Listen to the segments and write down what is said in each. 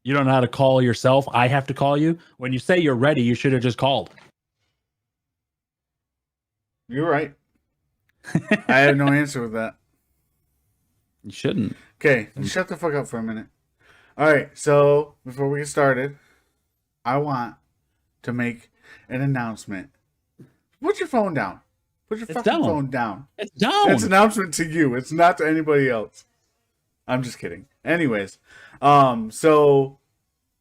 You don't know how to call yourself. I have to call you. When you say you're ready, you should have just called. You're right. I have no answer with that. You shouldn't. Okay, shut the fuck up for a minute. All right, so before we get started, I want to make an announcement. Put your phone down. Put your fucking phone down. It's down. It's an announcement to you. It's not to anybody else. I'm just kidding. Anyways, so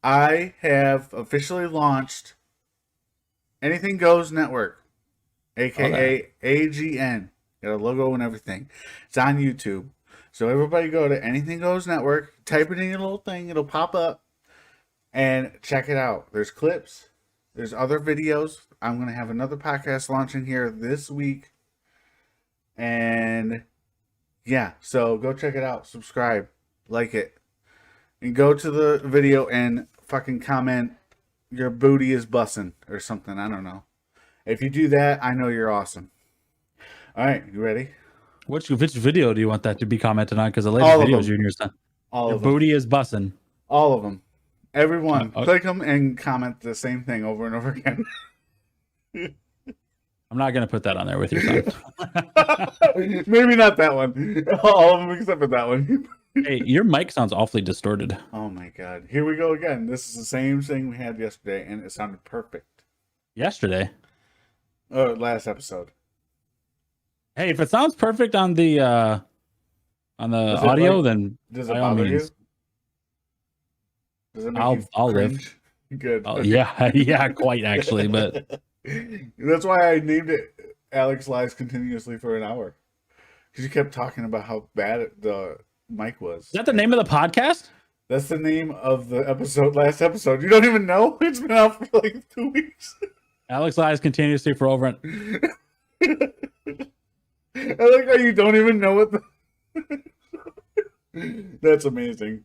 I have officially launched Anything Goes Network, aka AGN. Got a logo and everything. It's on YouTube. So everybody go to Anything Goes Network, type it in your little thing, it'll pop up, and check it out. There's clips, there's other videos. I'm going to have another podcast launching here this week. And yeah, so go check it out, subscribe, like it, and go to the video and fucking comment, your booty is bussin' or something. I don't know. If you do that, I know you're awesome. All right, you ready? Which video do you want that to be commented on? Because the latest videos you're son. Your booty is bussin'. All of them. Everyone. Click them and comment the same thing over and over again. I'm not going to put that on there with your son. Maybe not that one. All of them except for that one. Hey, your mic sounds awfully distorted. Oh my god. Here we go again. This is the same thing we had yesterday, and it sounded perfect. Yesterday? Last episode. Hey, if it sounds perfect on the audio, then does it bother you? Does it make you I'll cringe? live. Good. Oh, yeah, quite actually, but that's why I named it Alex Lies Continuously for an hour. Because you kept talking about how bad the mic was. Is that the name of the podcast? That's the name of the last episode. You don't even know? It's been out for like 2 weeks. Alex Lies Continuously for over I like how you don't even know what That's amazing.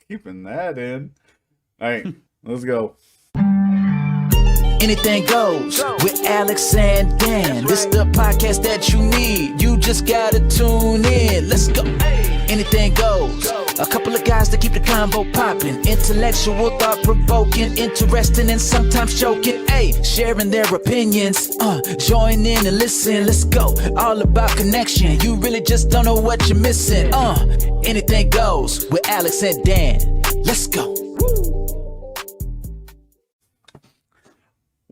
Keeping that in. All right, let's go. Anything Goes with Alex and Dan. This the podcast that you need. You just gotta tune in. Let's go. Anything Goes. A couple of guys that keep the convo popping. Intellectual, thought-provoking, interesting, and sometimes joking. Hey, sharing their opinions. Join in and listen. Let's go. All about connection. You really just don't know what you're missing. Anything Goes with Alex and Dan. Let's go.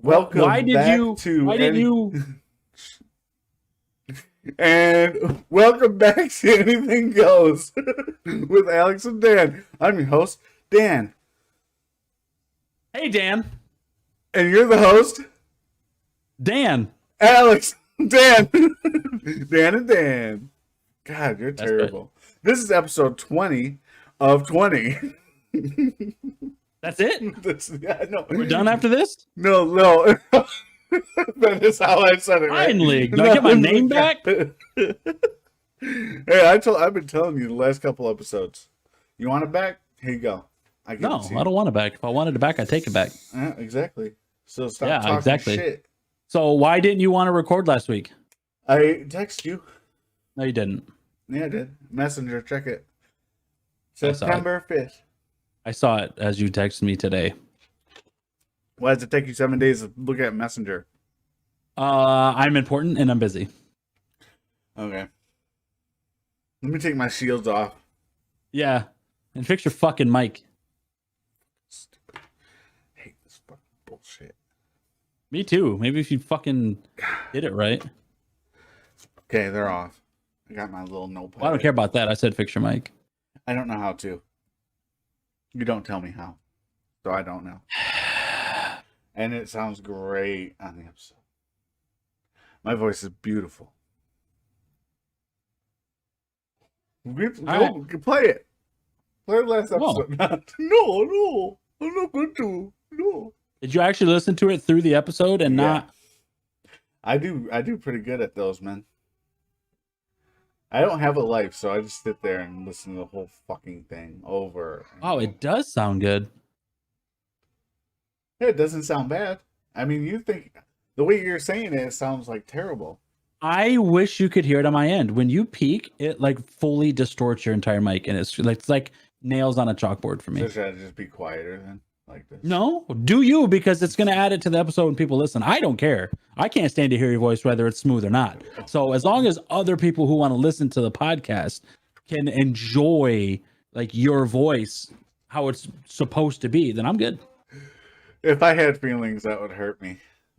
Welcome And welcome back to Anything Goes with Alex and Dan. I'm your host, Dan. Hey, Dan. And you're the host? Dan. Alex. Dan. Dan and Dan. God, you're terrible. This is episode 20 of 20. That's it? No. We're done after this? No. That is how I said it. Finally, right? Do I get my name back? Hey, I've been telling you the last couple episodes. You want it back? Here you go. I don't want it back. If I wanted it back, I'd take it back. Exactly. So stop talking shit. So why didn't you want to record last week? I texted you. No, you didn't. Yeah, I did. Messenger, check it. September 5th. I saw it as you texted me today. Why does it take you 7 days to look at Messenger? I'm important and I'm busy. Okay. Let me take my shields off. Yeah. And fix your fucking mic. Stupid. I hate this fucking bullshit. Me too. Maybe if you fucking did it right. Okay, they're off. I got my little notepad. Well, I don't care about that. I said fix your mic. I don't know how to. You don't tell me how. So I don't know. And it sounds great on the episode. My voice is beautiful. Play it. Play the last episode. No. I'm not going to. No. Did you actually listen to it through the episode and not? I do pretty good at those, man. I don't have a life, so I just sit there and listen to the whole fucking thing over. Oh, it does sound good. Yeah, it doesn't sound bad. I mean, you think the way you're saying it sounds like terrible. I wish you could hear it on my end. When you peak, it like fully distorts your entire mic, and it's like nails on a chalkboard for me. So should I just be quieter then? Like this? No, do you, because it's going to add it to the episode when people listen. I don't care. I can't stand to hear your voice, whether it's smooth or not. So as long as other people who want to listen to the podcast can enjoy like your voice, how it's supposed to be, then I'm good. If I had feelings, that would hurt me.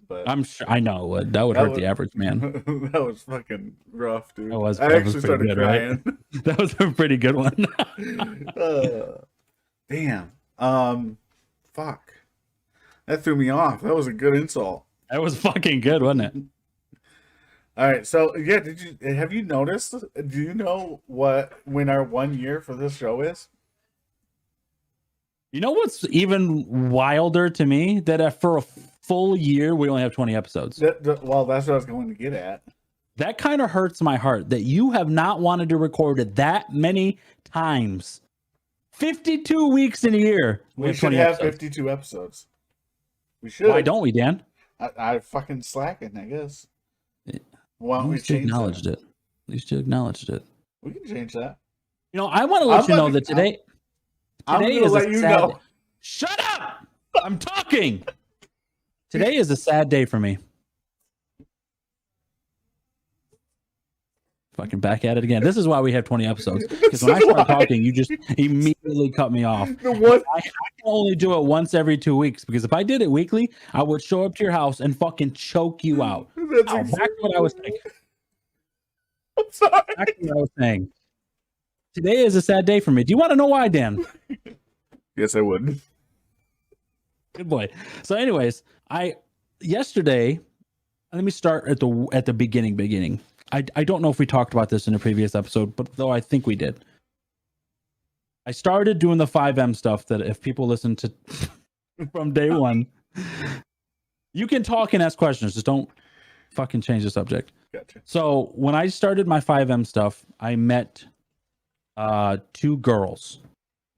But I'm sure I know that would hurt the average man. That was fucking rough, dude. I actually started good, crying. Right? That was a pretty good one. Damn. Fuck. That threw me off. That was a good insult. That was fucking good, wasn't it? All right. So yeah, have you noticed? Do you know when our 1 year for this show is? You know what's even wilder to me? That for a full year we only have 20 episodes. Well, that's what I was going to get at. That kind of hurts my heart that you have not wanted to record it that many times. 52 weeks in a year. We should have 52 episodes. We should. Why don't we, Dan? I fucking slacking, I guess. Why don't we change acknowledged it? At least you acknowledged it. We can change that. You know, I want to let you know that today is a sad day. Shut up! I'm talking. Today is a sad day for me. Fucking back at it again. This is why we have 20 episodes. Because when I start talking, you just immediately cut me off. I can only do it once every 2 weeks. Because if I did it weekly, I would show up to your house and fucking choke you out. That's exactly what I was saying. I'm sorry. Exactly what I was saying. Today is a sad day for me. Do you want to know why, Dan? Yes, I would. Good boy. So, anyways, yesterday, let me start at the beginning. I don't know if we talked about this in a previous episode, but though I think we did. I started doing the 5M stuff that if people listen to from day one, you can talk and ask questions. Just don't fucking change the subject. Gotcha. So when I started my 5M stuff, I met two girls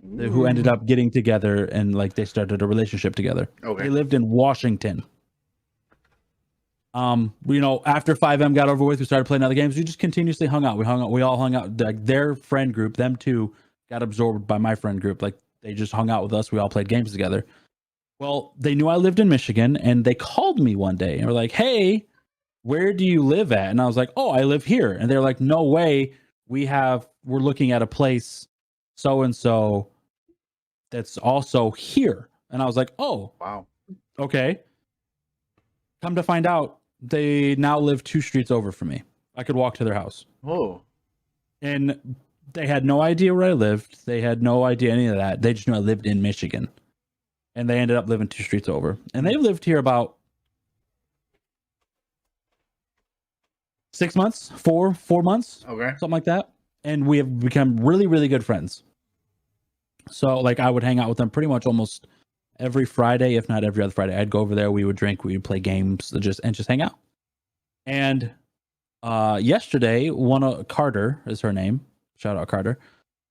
who ended up getting together and like they started a relationship together. Okay. They lived in Washington. You know, after 5M got over with, we started playing other games. We just continuously hung out. We all hung out. Like their friend group, them two, got absorbed by my friend group. Like they just hung out with us. We all played games together. Well, they knew I lived in Michigan, and they called me one day and were like, "Hey, where do you live at?" And I was like, "Oh, I live here." And they're like, "No way. We're looking at a place so and so that's also here." And I was like, "Oh, wow, okay." Come to find out, they now live 2 streets over from me. I could walk to their house. Oh. And they had no idea where I lived. They had no idea any of that. They just knew I lived in Michigan. And they ended up living 2 streets over. And they've lived here about 6 months, four months. Okay. Something like that. And we have become really, really good friends. So like I would hang out with them pretty much almost every Friday, if not every other Friday. I'd go over there, we would drink, we would play games, just hang out. And yesterday, Carter is her name. Shout out Carter.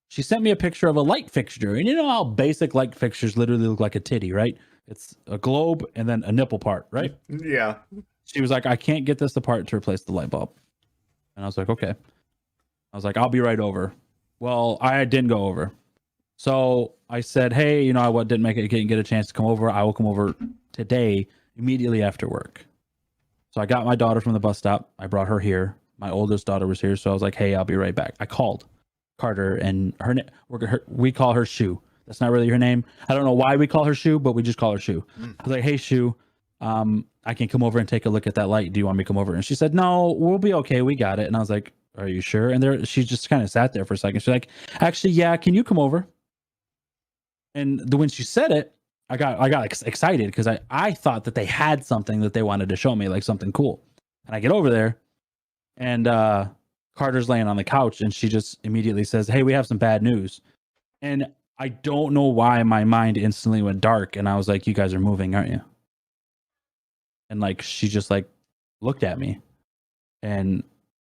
She sent me a picture of a light fixture. And you know how basic light fixtures literally look like a titty, right? It's a globe and then a nipple part, right? Yeah. She was like, "I can't get this apart to replace the light bulb." And I was like, "Okay." I was like, "I'll be right over." Well, I didn't go over. So I said, "Hey, you know, I didn't get a chance to come over. I will come over today immediately after work." So I got my daughter from the bus stop. I brought her here. My oldest daughter was here. So I was like, "Hey, I'll be right back." I called Carter and we call her Shu. That's not really her name. I don't know why we call her Shu, but we just call her Shu. I was like, "Hey, Shu, I can come over and take a look at that light. Do you want me to come over?" And she said, "No, we'll be okay. We got it." And I was like, "Are you sure?" And she just kind of sat there for a second. She's like, "Actually, yeah, can you come over?" And when she said it, I got excited because I thought that they had something that they wanted to show me, like something cool. And I get over there, and Carter's laying on the couch, and she just immediately says, "Hey, we have some bad news." And I don't know why my mind instantly went dark, and I was like, "You guys are moving, aren't you?" And like she just like looked at me, and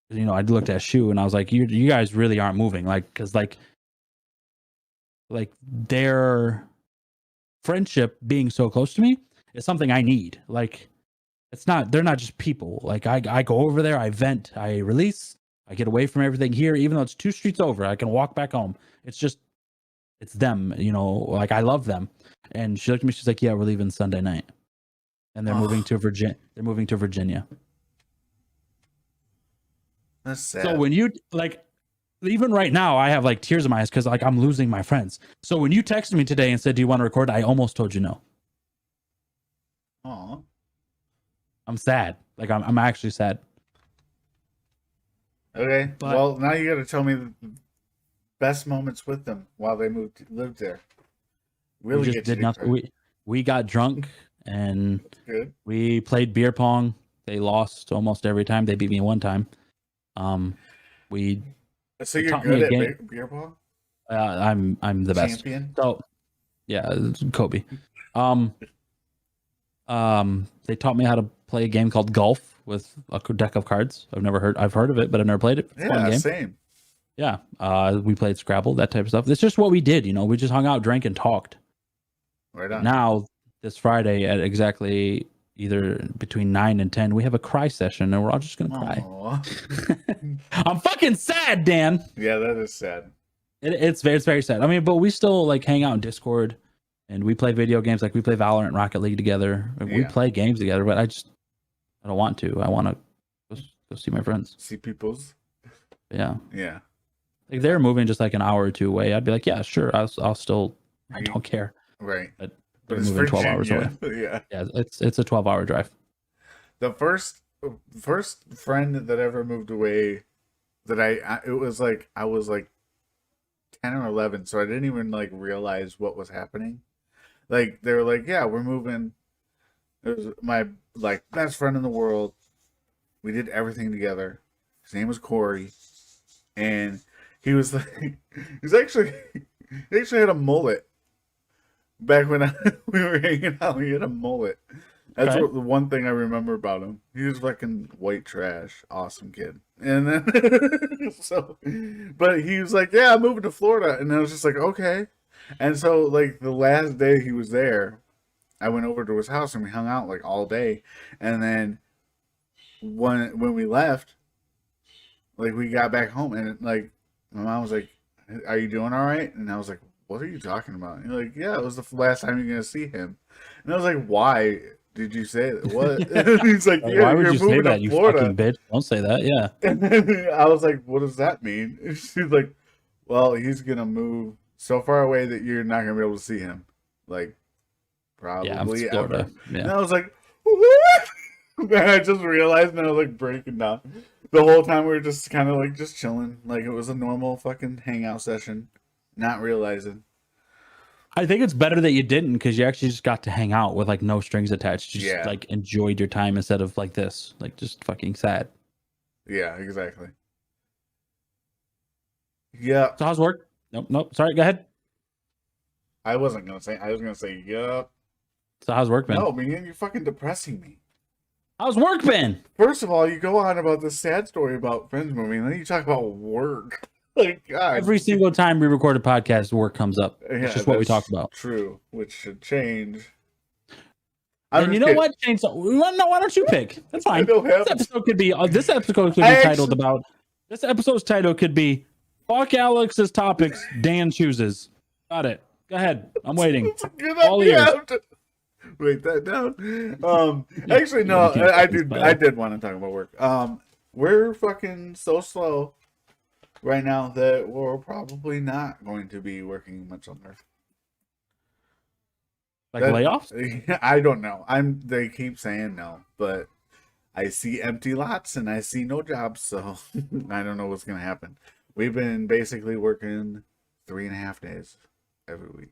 you know I looked at Shu, and I was like, "You guys really aren't moving," like because like their friendship being so close to me is something I need. Like they're not just people. Like I go over there, I vent, I release, I get away from everything here, even though it's 2 streets over, I can walk back home. It's it's them, you know, like I love them. And she looked at me, she's like, yeah, we're leaving Sunday night. And they're moving to Virginia. They're moving to Virginia. That's sad. So when you like, even right now, I have like tears in my eyes because like I'm losing my friends. So when you texted me today and said, "Do you want to record?" I almost told you no. Aw. I'm sad. Like I'm actually sad. Okay. But- Well, now you got to tell me the best moments with them while they lived there. Really We just get did you nothing. We got drunk and good. we played beer pong. They lost almost every time. They beat me one time. We So It you're taught me good a at game. beer pong? I'm the best. Champion? So yeah, it's Kobe. They taught me how to play a game called golf with a deck of cards. I've heard of it, but I've never played it. It's a fun Yeah, game. same. Yeah. We played Scrabble, that type of stuff. It's just what we did, you know. We just hung out, drank, and talked. Right on. Now, this Friday at exactly either between 9 and 10, we have a cry session, and we're all just gonna cry. Aw. I'm fucking sad, Dan. Yeah, that is sad. It's very sad. I mean, but we still like hang out in Discord, and we play video games. Like we play Valorant, Rocket League together. We Yeah. play games together, but I don't want to. I want to go see my friends. See people's. Yeah, Yeah. like they're moving just like an hour or two away. I'd be like, yeah, sure. I'll still. I don't care. Right. But But they're it's moving 12 hours away. Virginia. Yeah. Yeah, it's a 12-hour drive. The first friend that ever moved away that it was like I was like 10 or 11, so I didn't even like realize what was happening. Like they were like, yeah, we're moving. It was my like best friend in the world. We did everything together. His name was Corey, and he was like he actually had a mullet. Back when we were hanging out, he had a mullet. That's Okay. the one thing I remember about him. He was fucking white trash, awesome kid. And then but he was like, "Yeah, I'm moving to Florida," and I was just like, "Okay." And so, like the last day he was there, I went over to his house and we hung out like all day. And then when we left, like we got back home and like my mom was like, "Are you doing all right?" And I was like, "What are you talking about?" And you're like, "Yeah, it was the last time you're gonna see him." And I was like, "Why did you say that? What?" And he's like, Like, "Yeah, why would you're you say moving that, to you Florida." fucking bitch? Don't say that. Yeah. And then I was like, "What does that mean?" And she's like, "Well, he's gonna move so far away that you're not gonna be able to see him, like probably Yeah, ever." Florida. And Yeah. I was like, "What?" And I just realized, and I was like breaking down. The whole time we were just kind of like just chilling, like it was a normal fucking hangout session, not realizing. I think it's better that you didn't because you actually just got to hang out with like no strings attached. You just Yeah. like enjoyed your time instead of like this, like just fucking sad. Yeah, exactly. Yeah, So how's work? Nope. Sorry, go ahead. I wasn't gonna say. I was gonna say, "Yup." So how's work been? No, man, you're fucking depressing me. How's work been? First of all, you go on about this sad story about friends moving, and then you talk about work. Like, God. Every single time we record a podcast, work comes up. Yeah, It's just what we that's talk about. True, which should change. And you know what? Change. Why don't you pick? That's fine. don't have- This episode could be. This episode could be I titled actually- about. This episode's title could be "Fuck Alex's topics Dan chooses." Got it. Go ahead. I'm waiting. It's a good All idea. ears. I have to write that down. Actually, no, You can't I put this did. back. I did want to talk about work. We're fucking so slow right now that we're probably not going to be working much longer. Like That- layoffs. I don't know. They keep saying no, but I see empty lots and I see no jobs, so I don't know what's gonna happen. We've been basically working 3.5 days every week.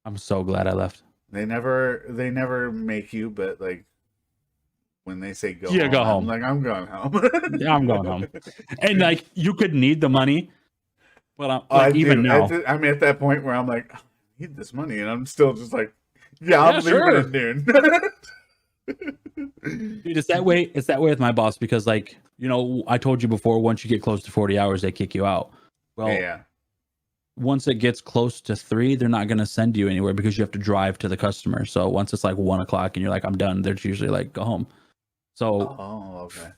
I'm so glad I left. They never make you, but like when they say go, Yeah, home, go I'm home. like, I'm going home. Yeah, I'm going home. And like you could need the money, but I'm I like, even do. now. I'm at that point where I'm like, I need this money, and I'm still just like, yeah, Yeah, I'm sure. leaving at noon. Dude, it's that way. It's that way with my boss because, like, you know, I told you before. Once you get close to 40 hours, they kick you out. Well, Yeah. once it gets close to 3, they're not going to send you anywhere because you have to drive to the customer. So once it's like 1 o'clock and you're like, I'm done, they're usually like, go home. So Oh, okay.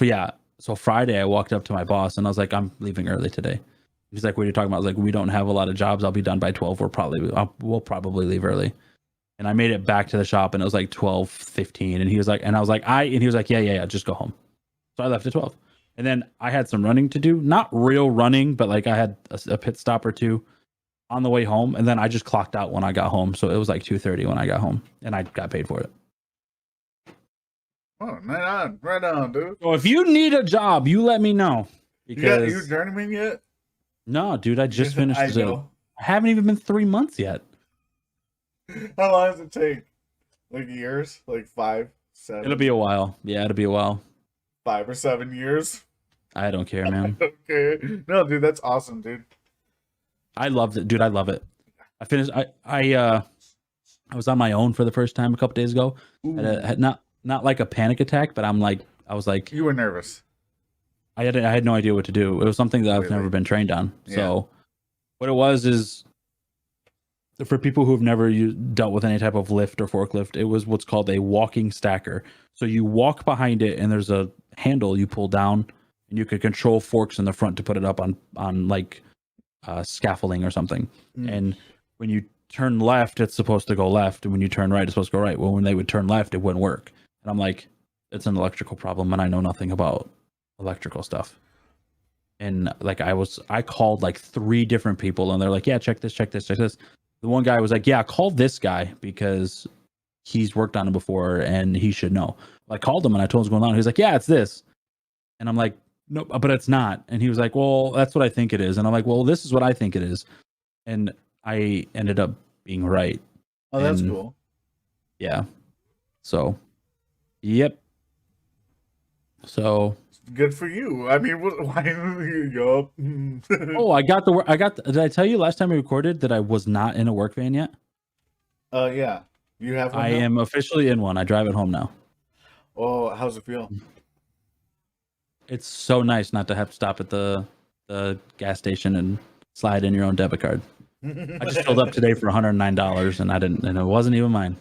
yeah. So Friday, I walked up to my boss and I was like, I'm leaving early today He's like, what are you talking about? I was like, we don't have a lot of jobs. I'll be done by 12. We'll probably leave early. And I made it back to the shop and it was like 12:15. And he was like, and I was like, he was like, yeah, just go home. So I left at 12. And then I had some running to do, not real running, but like I had a pit stop or two on the way home. And then I just clocked out when I got home. So it was like 2:30 when I got home and I got paid for it. Oh, right on, dude. So if you need a job, you let me know. Because You journeyman yet? no, dude, I just finished. I know. I haven't even been 3 months yet. How long does it take? Like years? Like 5, 7? It'll be a while. Yeah, it'll be a while. 5 or 7 years. I don't care, man. Okay. No, dude, that's awesome, dude. I loved it, dude. I love it. I finished. I was on my own for the first time a couple days ago. Had not like a panic attack, but I was like, You were nervous. I had no idea what to do. It was something that I've Really? never been trained on. Yeah. So what it was is, for people who've never dealt with any type of lift or forklift, it was what's called a walking stacker. So you walk behind it and there's a handle you pull down and you could control forks in the front to put it up on like scaffolding or something. Mm. And when you turn left, it's supposed to go left. And when you turn right, it's supposed to go right. Well, when they would turn left, it wouldn't work. And I'm like, it's an electrical problem and I know nothing about electrical stuff. And like I called like 3 different people and they're like, yeah, check this. The one guy was like, yeah, call this guy because he's worked on it before and he should know. I called him and I told him what's going on. He's like, yeah, it's this. And I'm like, no, but it's not. And he was like, well, that's what I think it is. And I'm like, well, this is what I think it is. And I ended up being right. Oh, that's And- cool. Yeah. So, yep. So, Good for you. I mean, why? Yup. oh, did I tell you last time we recorded that I was not in a work van yet? Yeah. You have one I now? am officially in one. I drive it home now. Oh, how's it feel? It's so nice not to have to stop at the gas station and slide in your own debit card. I just filled up today for $109 and it wasn't even mine.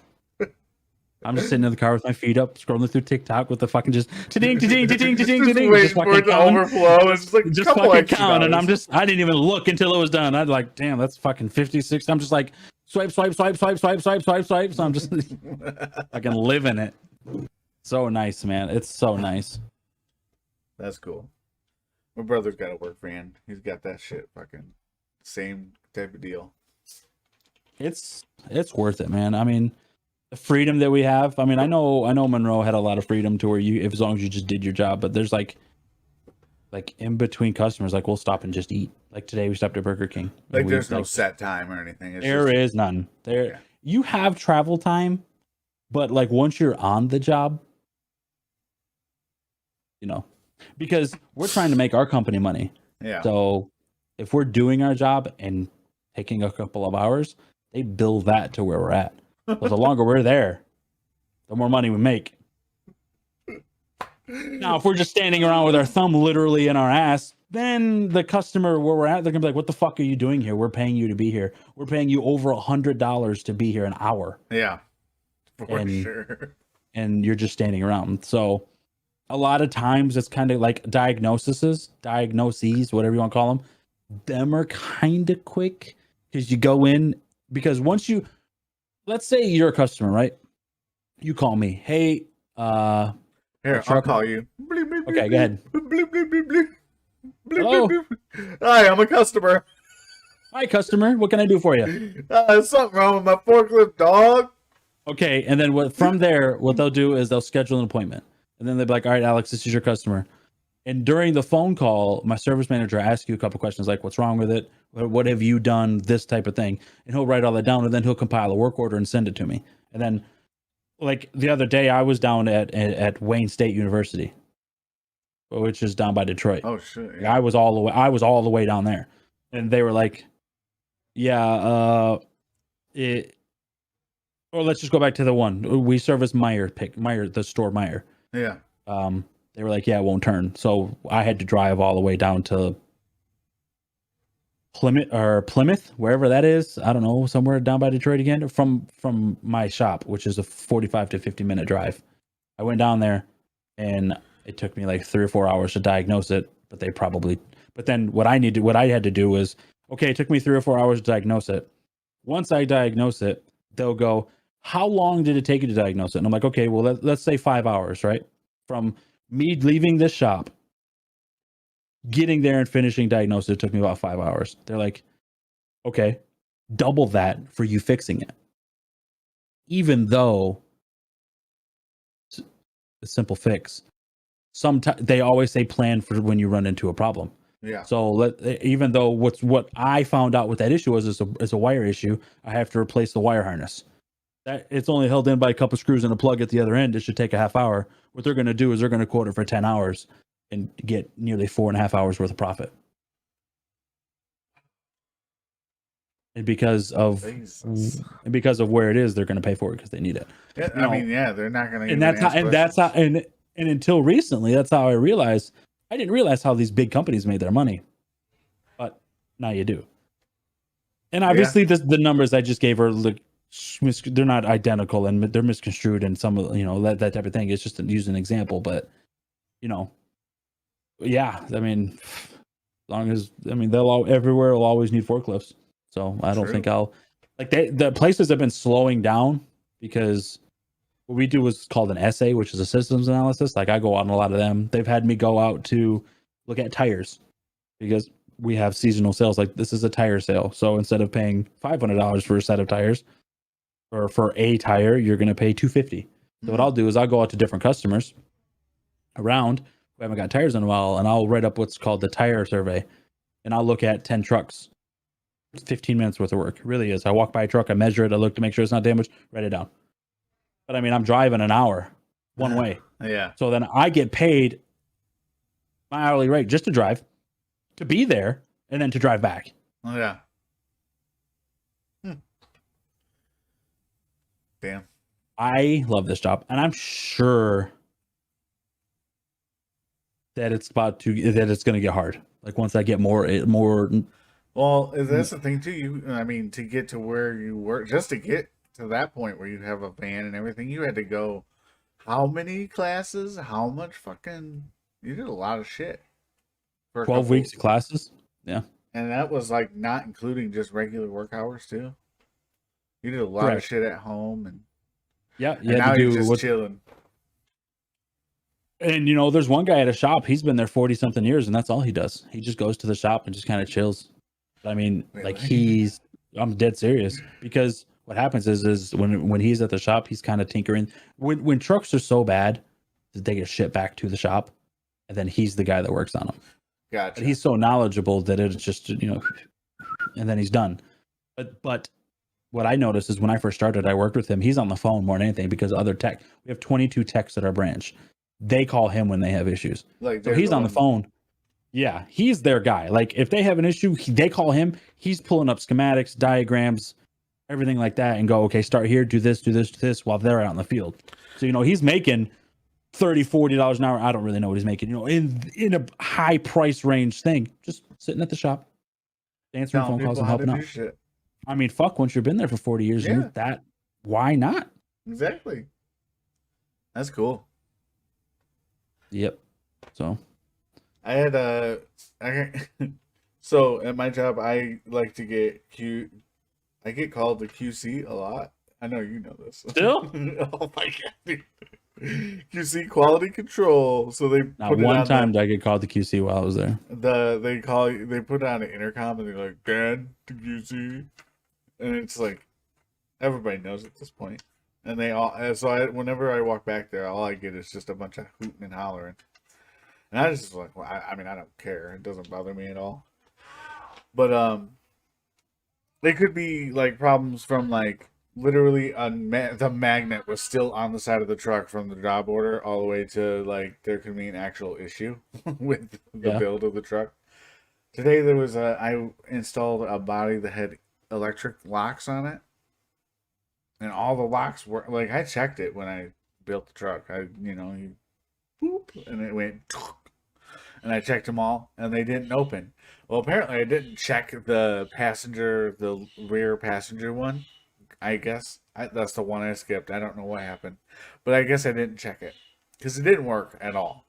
I'm just sitting in the car with my feet up, scrolling through TikTok with the fucking just ta-ding, ta-ding, ta-ding, ta-ding, Just ta-ding, waiting just for fucking it to counting. overflow. It's just like Just couple fucking extra count, and dollars. I didn't even look until it was done. I'd like, damn, that's fucking 56. I'm just like, swipe. So I'm just fucking living it. So nice, man. It's so nice. That's cool. My brother's got a work van. He's got that shit. Fucking same type of deal. It's worth it, man. I mean, the freedom that we have. I mean, I know Monroe had a lot of freedom to where as long as you just did your job, but there's like in between customers, like we'll stop and just eat. Like today we stopped at Burger King. And Like we, there's no set time or anything. It's there just, is none. There Yeah. You have travel time, but like once you're on the job, because we're trying to make our company money. Yeah. So if we're doing our job and taking a couple of hours, they bill that to where we're at. But the longer we're there, the more money we make. Now, if we're just standing around with our thumb literally in our ass, then the customer where we're at, they're gonna be like, "What the fuck are you doing here? We're paying you to be here. We're paying you over $100 to be here an hour, Yeah. For And- sure. and you're just standing around." So, a lot of times it's kind of like diagnoses, whatever you want to call them. Them are kind of quick because you go in because once you, let's say you're a customer, right? You call me, hey, Here, I'll truck- call you. Bleep, bleep, okay, bleep, go ahead. bleep, bleep, bleep, bleep, bleep. Bleep, Hello? bleep, bleep. Hi, I'm a customer. Hi, customer, what can I do for you? Something wrong with my forklift, dog. Okay, and then from there, what they'll do is they'll schedule an appointment, and then they'll be like, "All right, Alex, this is your customer." And during the phone call, my service manager asks you a couple questions like, "What's wrong with it? What have you done?" This type of thing, and he'll write all that down, and then he'll compile a work order and send it to me. And then, like the other day, I was down at Wayne State University, which is down by Detroit. Oh shit. I was all the way down there, and they were like, "Yeah, or let's just go back to the one we service Meyer, the store Meyer." Yeah. They were like, "Yeah, it won't turn." So I had to drive all the way down to Plymouth, wherever that is. I don't know, somewhere down by Detroit again, from my shop, which is a 45 to 50-minute drive. I went down there, and it took me like 3 or 4 hours to diagnose it. But But then what I had to do was, okay, it took me 3 or 4 hours to diagnose it. Once I diagnose it, they'll go, how long did it take you to diagnose it? And I'm like, okay, well, let's say 5 hours, right? From me leaving this shop, getting there and finishing diagnosis, it took me about 5 hours. They're like, okay, double that for you fixing it. Even though it's a simple fix, sometimes they always say plan for when you run into a problem. Yeah. So even though what I found out what that issue was is a wire issue, I have to replace the wire harness. That it's only held in by a couple screws and a plug at the other end. It should take a half hour. What they're going to do is they're going to quote it for 10 hours and get nearly 4.5 hours worth of profit. And because of where it is, they're going to pay for it because they need it. Yeah, You know, I mean, yeah, they're not going to. And until recently, that's how I realized. I didn't realize how these big companies made their money, but now you do. And obviously, the numbers I just gave are they're not identical and they're misconstrued and some of that type of thing. It's just to use an example, but yeah, I mean, as long as everywhere will always need forklifts. So I don't think I'll the places have been slowing down because what we do is called an SA, which is a systems analysis. Like I go out on a lot of them. They've had me go out to look at tires because we have seasonal sales. Like this is a tire sale. So instead of paying $500 for a set of tires or for a tire, you're going to pay $250. So what I'll do is I'll go out to different customers around who haven't got tires in a while, and I'll write up what's called the tire survey, and I'll look at 10 trucks. 15 minutes worth of work. It really is. I walk by a truck, I measure it, I look to make sure it's not damaged, write it down. But I mean, I'm driving an hour one way. Yeah. So then I get paid my hourly rate just to drive, to be there, and then to drive back. Oh, yeah. Damn. I love this job, and I'm sure that it's going to get hard. Like once I get more. Well, that's the thing too. I mean, to get to where you were, just to get to that point where you have a van and everything, you had to go how many classes? How much fucking? You did a lot of shit. 12 weeks of classes. Yeah. And that was like not including just regular work hours too. You did a lot of shit at home and yeah, and now you're just chilling. And there's one guy at a shop. He's been there 40 something years, and that's all he does. He just goes to the shop and just kind of chills. I mean, really? I'm dead serious because what happens is when he's at the shop, he's kind of tinkering. When trucks are so bad that they get shipped back to the shop, and then he's the guy that works on them. Gotcha. But he's so knowledgeable that it's just and then he's done. But what I noticed is when I first started, I worked with him. He's on the phone more than anything because other tech. We have 22 techs at our branch. They call him when they have issues. So he's on the phone. Yeah, he's their guy. Like if they have an issue, they call him. He's pulling up schematics, diagrams, everything like that, and go, okay, start here, do this, while they're out in the field. So he's making $30-$40 an hour. I don't really know what he's making. In a high price range thing, just sitting at the shop, answering phone calls and helping out. Shit. I mean, fuck. Once you've been there for 40 years, why not? Exactly. That's cool. Yep. So. I had so at my job I like to get I get called the QC a lot. I know you know this. Still? Oh my god, dude. QC quality control. So they not one time did I get called the QC while I was there. They put on an intercom and they're like, "Dad, the QC," and it's like everybody knows at this point. And whenever I walk back there, all I get is just a bunch of hooting and hollering. And I just like, well, I mean, I don't care. It doesn't bother me at all. But it could be like problems from like literally the magnet was still on the side of the truck from the job order all the way to like there could be an actual issue with the build of the truck. Today there was I installed a body that had electric locks on it, and all the locks were like I checked it when I built the truck. You boop, and it went. And I checked them all, and they didn't open. Well, apparently I didn't check the rear passenger one. I guess that's the one I skipped. I don't know what happened, but I guess I didn't check it because it didn't work at all.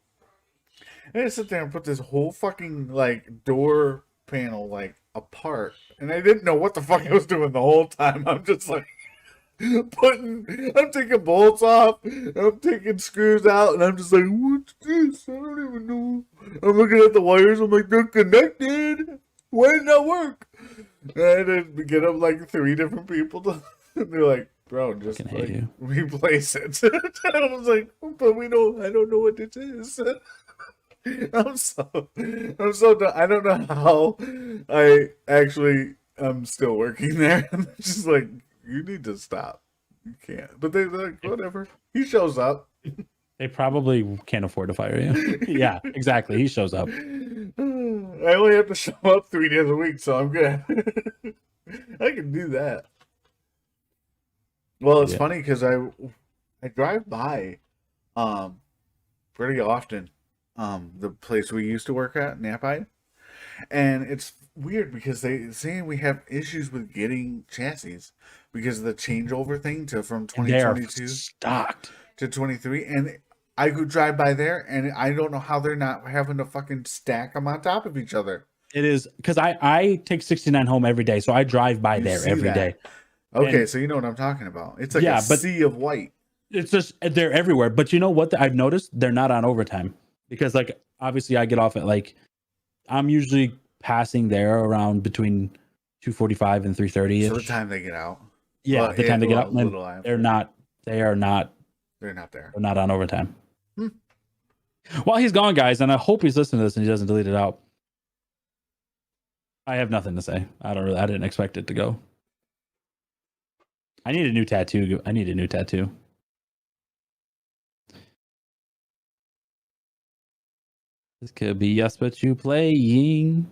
And I sit there and put this whole fucking like door panel like apart, and I didn't know what the fuck I was doing the whole time. I'm just like I'm taking bolts off, I'm taking screws out, and I'm just like, what's this? I don't even know. I'm looking at the wires. I'm like, they're connected. Why didn't that work? And I had to get up like 3 different people to. And they're like, bro, just Fucking hate like you. replace it. I was like, but I don't know what this is. I'm so done. I don't know how I actually am still working there. I'm just like, you need to stop. You can't. But they're like, whatever. He shows up. They probably can't afford to fire you. Yeah, exactly. He shows up. I only have to show up 3 days a week, so I'm good. I can do that. Well, it's Yeah. funny because I drive by pretty often the place we used to work at, Napai. And it's weird because they saying we have issues with getting chassis because of the changeover thing from They are 2022 stocked. to 23. And I could drive by there and I don't know how they're not having to fucking stack them on top of each other. It is because I take 69 home every day, so I drive by You there see every that. day. Okay, And- so you know what I'm talking about. It's like Yeah, a but- sea of white. It's just they're everywhere. But you know what? I've noticed they're not on overtime because, like, obviously, I get off at like I'm usually passing there around between 2:45 and 3:30. So the time they get out. Yeah, Well, the time they get well, up, and little after. they're not. They are not. They're not there. They're not on overtime. Hmm. Well, he's gone, guys, and I hope he's listening to this and he doesn't delete it out. I have nothing to say. I didn't expect it to go. I need a new tattoo. This could be yes, but you playing.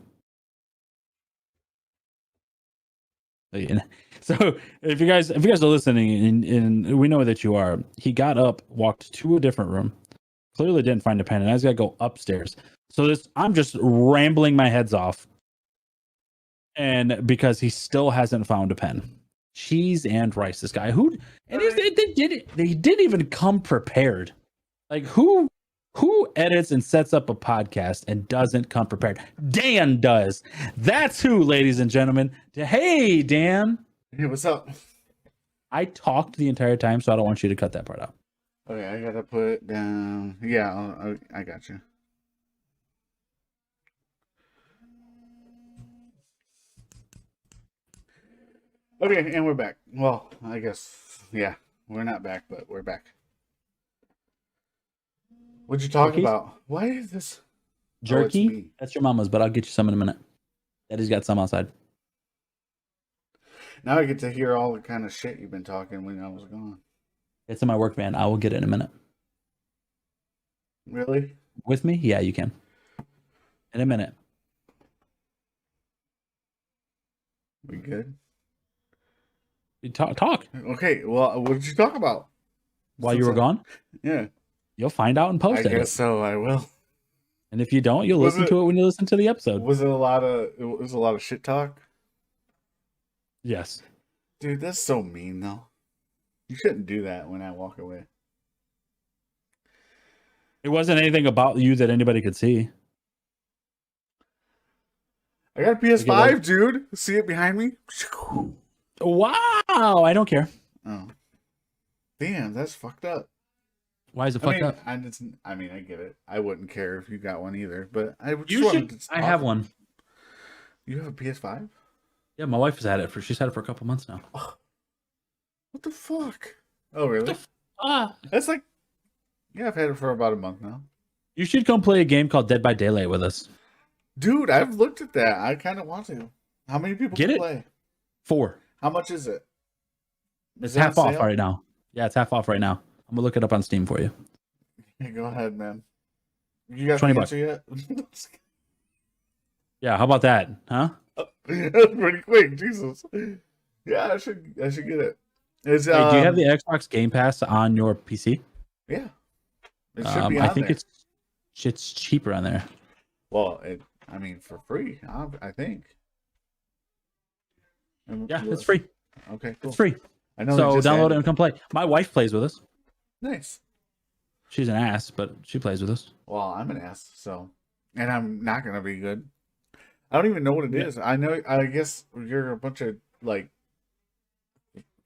So if you guys are listening, and we know that you are, he got up, walked to a different room, clearly didn't find a pen, and I was gotta go upstairs. So I'm just rambling my heads off, and because he still hasn't found a pen. Cheese and rice, this guy they didn't even come prepared. Like who edits and sets up a podcast and doesn't come prepared? Dan does. That's who, ladies and gentlemen. Hey, Dan. Hey, what's up? I talked the entire time, so I don't want you to cut that part out. Okay, I gotta put it down. Yeah, I got you. Okay, and we're back. Well, I guess, yeah, we're not back, but we're back. What'd you talk Turkeys? about? Why is this? Jerky? me. That's your mama's, but I'll get you some in a minute. Daddy's got some outside. Now I get to hear all the kind of shit you've been talking when I was gone. It's in my work van. I will get it in a minute. Really? With me? Yeah, you can. In a minute. We good? You talk. Okay, well, what did you talk about? While you were gone. Yeah, You'll find out in I post edit. guess so. I will. And if you don't, you'll Was listen to it when you listen to the episode. Was it a lot of? It was a lot of shit talk. Yes. Dude, that's so mean, though. You shouldn't do that when I walk away. It wasn't anything about you that anybody could see. I got a PS5, dude. See it behind me? Wow, I don't care. Oh, damn, that's fucked up. Why is it I fucked mean, up? I mean, I get it. I wouldn't care if you got one either, but I just You wanted should. to I have one. You have a PS5? Yeah, my wife has had it she's had it for a couple months now. What the fuck? Oh, really? Ah, That's like, yeah, I've had it for about a month now. you should come play a game called Dead by Daylight with us. Dude, I've looked at that. I kind of want to. How many people Get can it. play? 4. How much is it? It's Is it on half off sale? right now. Yeah, it's half off right now. I'm gonna look it up on Steam for you. Yeah, go ahead, man. You got $20 the answer yet? Yeah, how about that? Huh? That's pretty quick, Jesus. Yeah, I should get it. It's, Hey, do you have the Xbox Game Pass on your PC? Yeah, it should be on I think there. it's cheaper on there. Well, I mean, for free, I think. Yeah, it's free. Okay, cool. It's free. I know. So they just download it added- and come play. My wife plays with us. Nice. She's an ass, but she plays with us. Well, I'm an ass, so, and I'm not gonna be good. I don't even know what it is. I know. I guess you're a bunch of like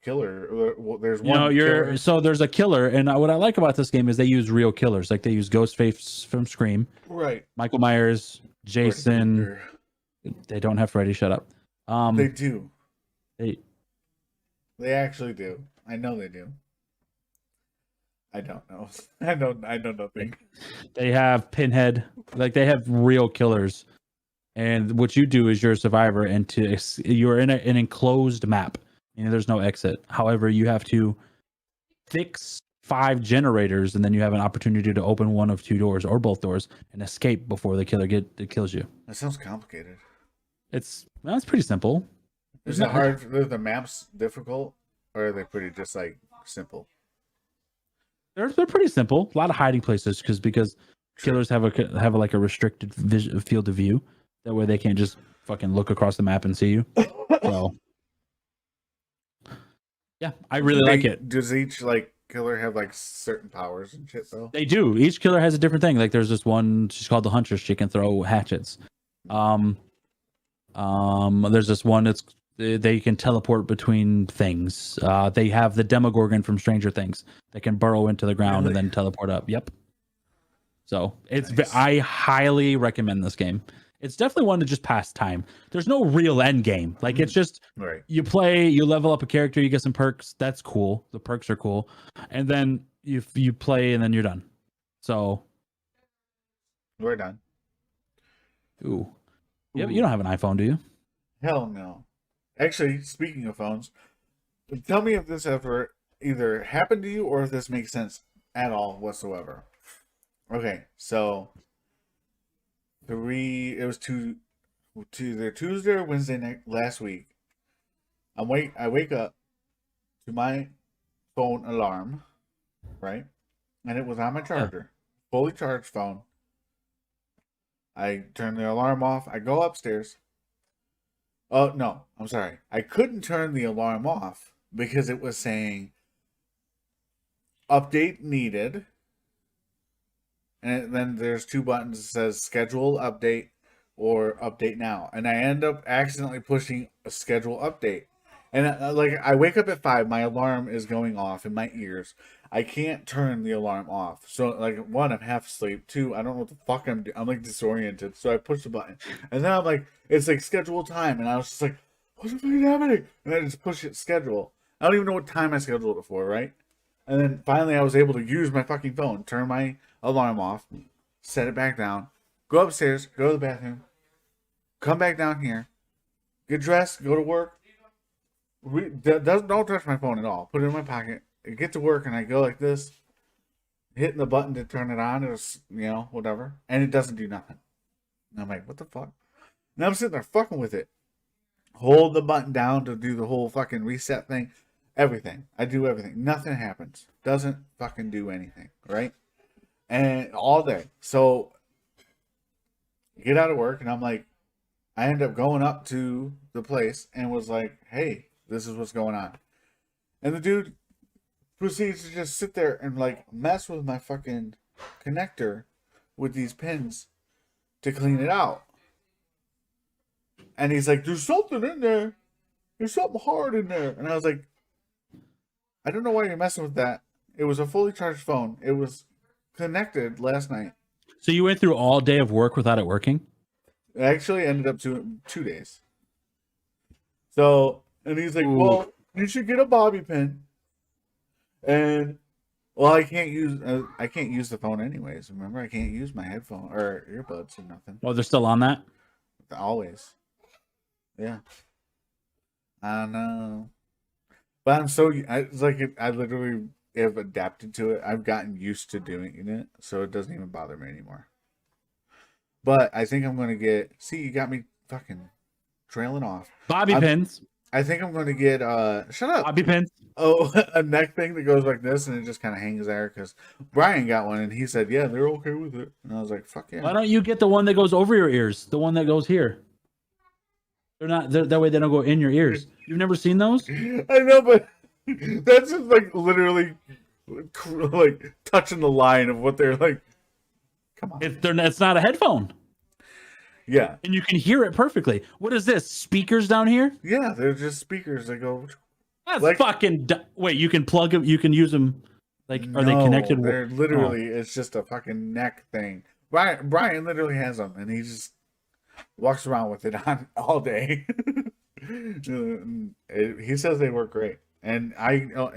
killer. Well, there's one. Killer. So there's a killer, and what I like about this game is they use real killers. Like they use Ghostface from Scream, right? Michael Myers, Jason. They don't have Freddy. Shut up. They do. They actually do. I know they do. I don't know. I know nothing. They have Pinhead. Like they have real killers. And what you do is you're a survivor, and you're in an enclosed map. There's no exit. However, you have to fix 5 generators, and then you have an opportunity to open one of 2 doors or both doors and escape before the killer kills you. That sounds complicated. It's pretty simple. Is it hard? Are the maps difficult, or are they pretty just like simple? They're pretty simple. A lot of hiding places because killers have a restricted field of view. That way they can't just fucking look across the map and see you. So, yeah, I really like it. Does each like killer have like certain powers and shit though? They do. Each killer has a different thing. Like there's this one, she's called the Huntress. She can throw hatchets. There's this one that's they can teleport between things. They have the Demogorgon from Stranger Things that can burrow into the ground and then teleport up. Yep. So Nice. I highly recommend this game. It's definitely one to just pass time. There's no real end game. Like it's just Right. you play, you level up a character, you get some perks. That's cool. The perks are cool, and then you play, and then you're done. So We're done. ooh. You don't have an iPhone, do you? Hell no. Actually, speaking of phones, tell me if this ever either happened to you or if this makes sense at all whatsoever. Okay, so it was either Tuesday or Wednesday last week. I wake up to my phone alarm, right? And it was on my charger. Fully charged phone. I turn the alarm off. I go upstairs. Oh, no. I'm sorry. I couldn't turn the alarm off because it was saying update needed. And then there's 2 buttons that says schedule update or update now. And I end up accidentally pushing a schedule update. And I wake up at 5, my alarm is going off in my ears. I can't turn the alarm off. So like 1, I'm half asleep. 2, I don't know what the fuck I'm doing. I'm like disoriented. So I push the button. And then I'm like, it's like schedule time. And I was just like, what the fuck is happening? And I just push it schedule. I don't even know what time I scheduled it for, right? And then finally I was able to use my fucking phone, turn my alarm off, set it back down, go upstairs, go to the bathroom, come back down here, get dressed, go to work. Don't touch my phone at all. Put it in my pocket. I get to work and I go like this, hitting the button to turn it on. It's, whatever. And it doesn't do nothing. And I'm like, what the fuck? And I'm sitting there fucking with it. Hold the button down to do the whole fucking reset thing. Everything. I do everything. Nothing happens. Doesn't fucking do anything. Right? And all day. So, get out of work and I'm like, I end up going up to the place and was like, hey, this is what's going on. And the dude proceeds to just sit there and like mess with my fucking connector with these pins to clean it out. And he's like, there's something in there. There's something hard in there. And I was like, I don't know why you're messing with that. It was a fully charged phone. It was connected last night. So you went through all day of work without it working? It actually ended up to 2 days. So, and he's like, well, you should get a bobby pin. And, well, I can't use the phone anyways. Remember, I can't use my headphone or earbuds or nothing. Oh, they're still on that? Always. Yeah. I know. But it's like I literally have adapted to it. I've gotten used to doing it, so it doesn't even bother me anymore. But I think I'm going to see, you got me fucking trailing off. Bobby pins. I think I'm going to get, shut up. Bobby pins. Oh, a neck thing that goes like this and it just kind of hangs there because Brian got one and he said, yeah, they're okay with it. And I was like, fuck yeah. Why don't you get the one that goes over your ears? The one that goes here. That way they don't go in your ears. You've never seen those? I know, but that's just like literally like touching the line of what they're like. Come on. It's not a headphone, Yeah. and you can hear it perfectly. What is this? Speakers down here? Yeah, they're just speakers that go. That's Like- fucking. Wait, you can plug them. You can use them. Like, are they connected? They're literally, it's just a fucking neck thing. Brian literally has them, and he just walks around with it on all day. He says they work great, and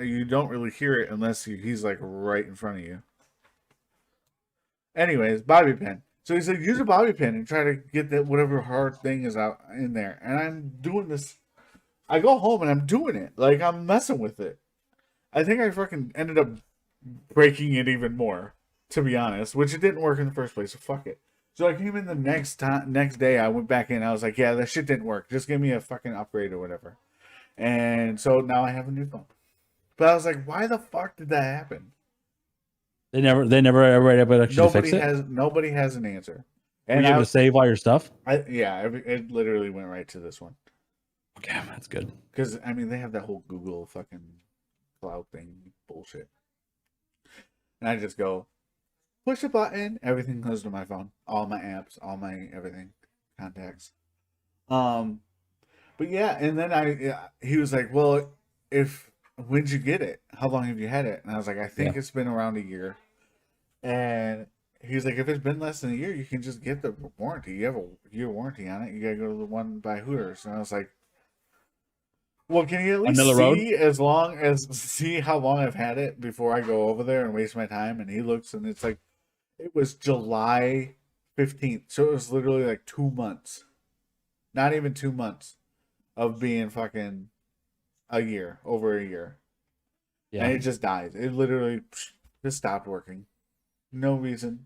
you don't really hear it unless he's like right in front of you. Anyways, bobby pin. So he said, use a bobby pin and try to get that whatever hard thing is out in there. And I'm doing this. I go home and I'm doing it. Like, I'm messing with it. I think I fucking ended up breaking it even more, to be honest, which it didn't work in the first place. So fuck it. So I came in the next day. I went back in. I was like, yeah, that shit didn't work. Just give me a fucking upgrade or whatever. And so now I have a new phone. But I was like, why the fuck did that happen? They never ever able to actually fix it. Nobody has an answer. Were And you able to save all your stuff? it literally went right to this one. Okay, that's good. Because I mean, they have that whole Google fucking cloud thing bullshit. And I just go push a button, everything goes to my phone, all my apps, all my everything, contacts. But yeah, and then he was like, well, when'd you get it? How long have you had it? And I was like, I think it's been around a year. And he was like, if it's been less than a year, you can just get the warranty. You have a year warranty on it. You gotta go to the one by Hooters. And I was like, well, can you at least see how long I've had it before I go over there and waste my time? And he looks, and it's like, it was July 15th. So it was literally like 2 months. Not even 2 months of being fucking over a year. Yeah. And it just died. It literally just stopped working. No reason.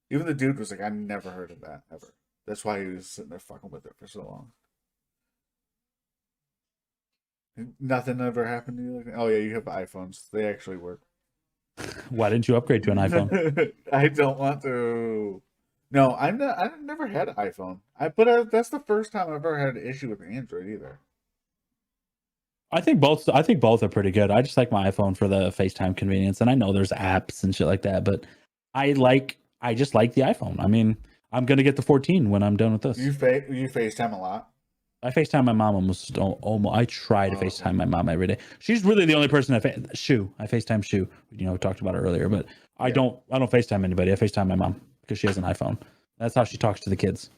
Even the dude was like, I never heard of that ever. That's why he was sitting there fucking with it for so long. Nothing ever happened to you like that? Oh yeah, you have iPhones. They actually work. Why didn't you upgrade to an iPhone? I don't want to. No, I've never had an iPhone. That's the first time I've ever had an issue with Android either. I think both are pretty good. I just like my iPhone for the FaceTime convenience, and I know there's apps and shit like that, but I just like the iPhone. I mean, I'm gonna get the 14 when I'm done with this. You FaceTime a lot? I FaceTime my mom almost. I try to FaceTime my mom every day. She's really the only person I FaceTime Shu. We talked about it earlier, but I don't FaceTime anybody. I FaceTime my mom because she has an iPhone. That's how she talks to the kids.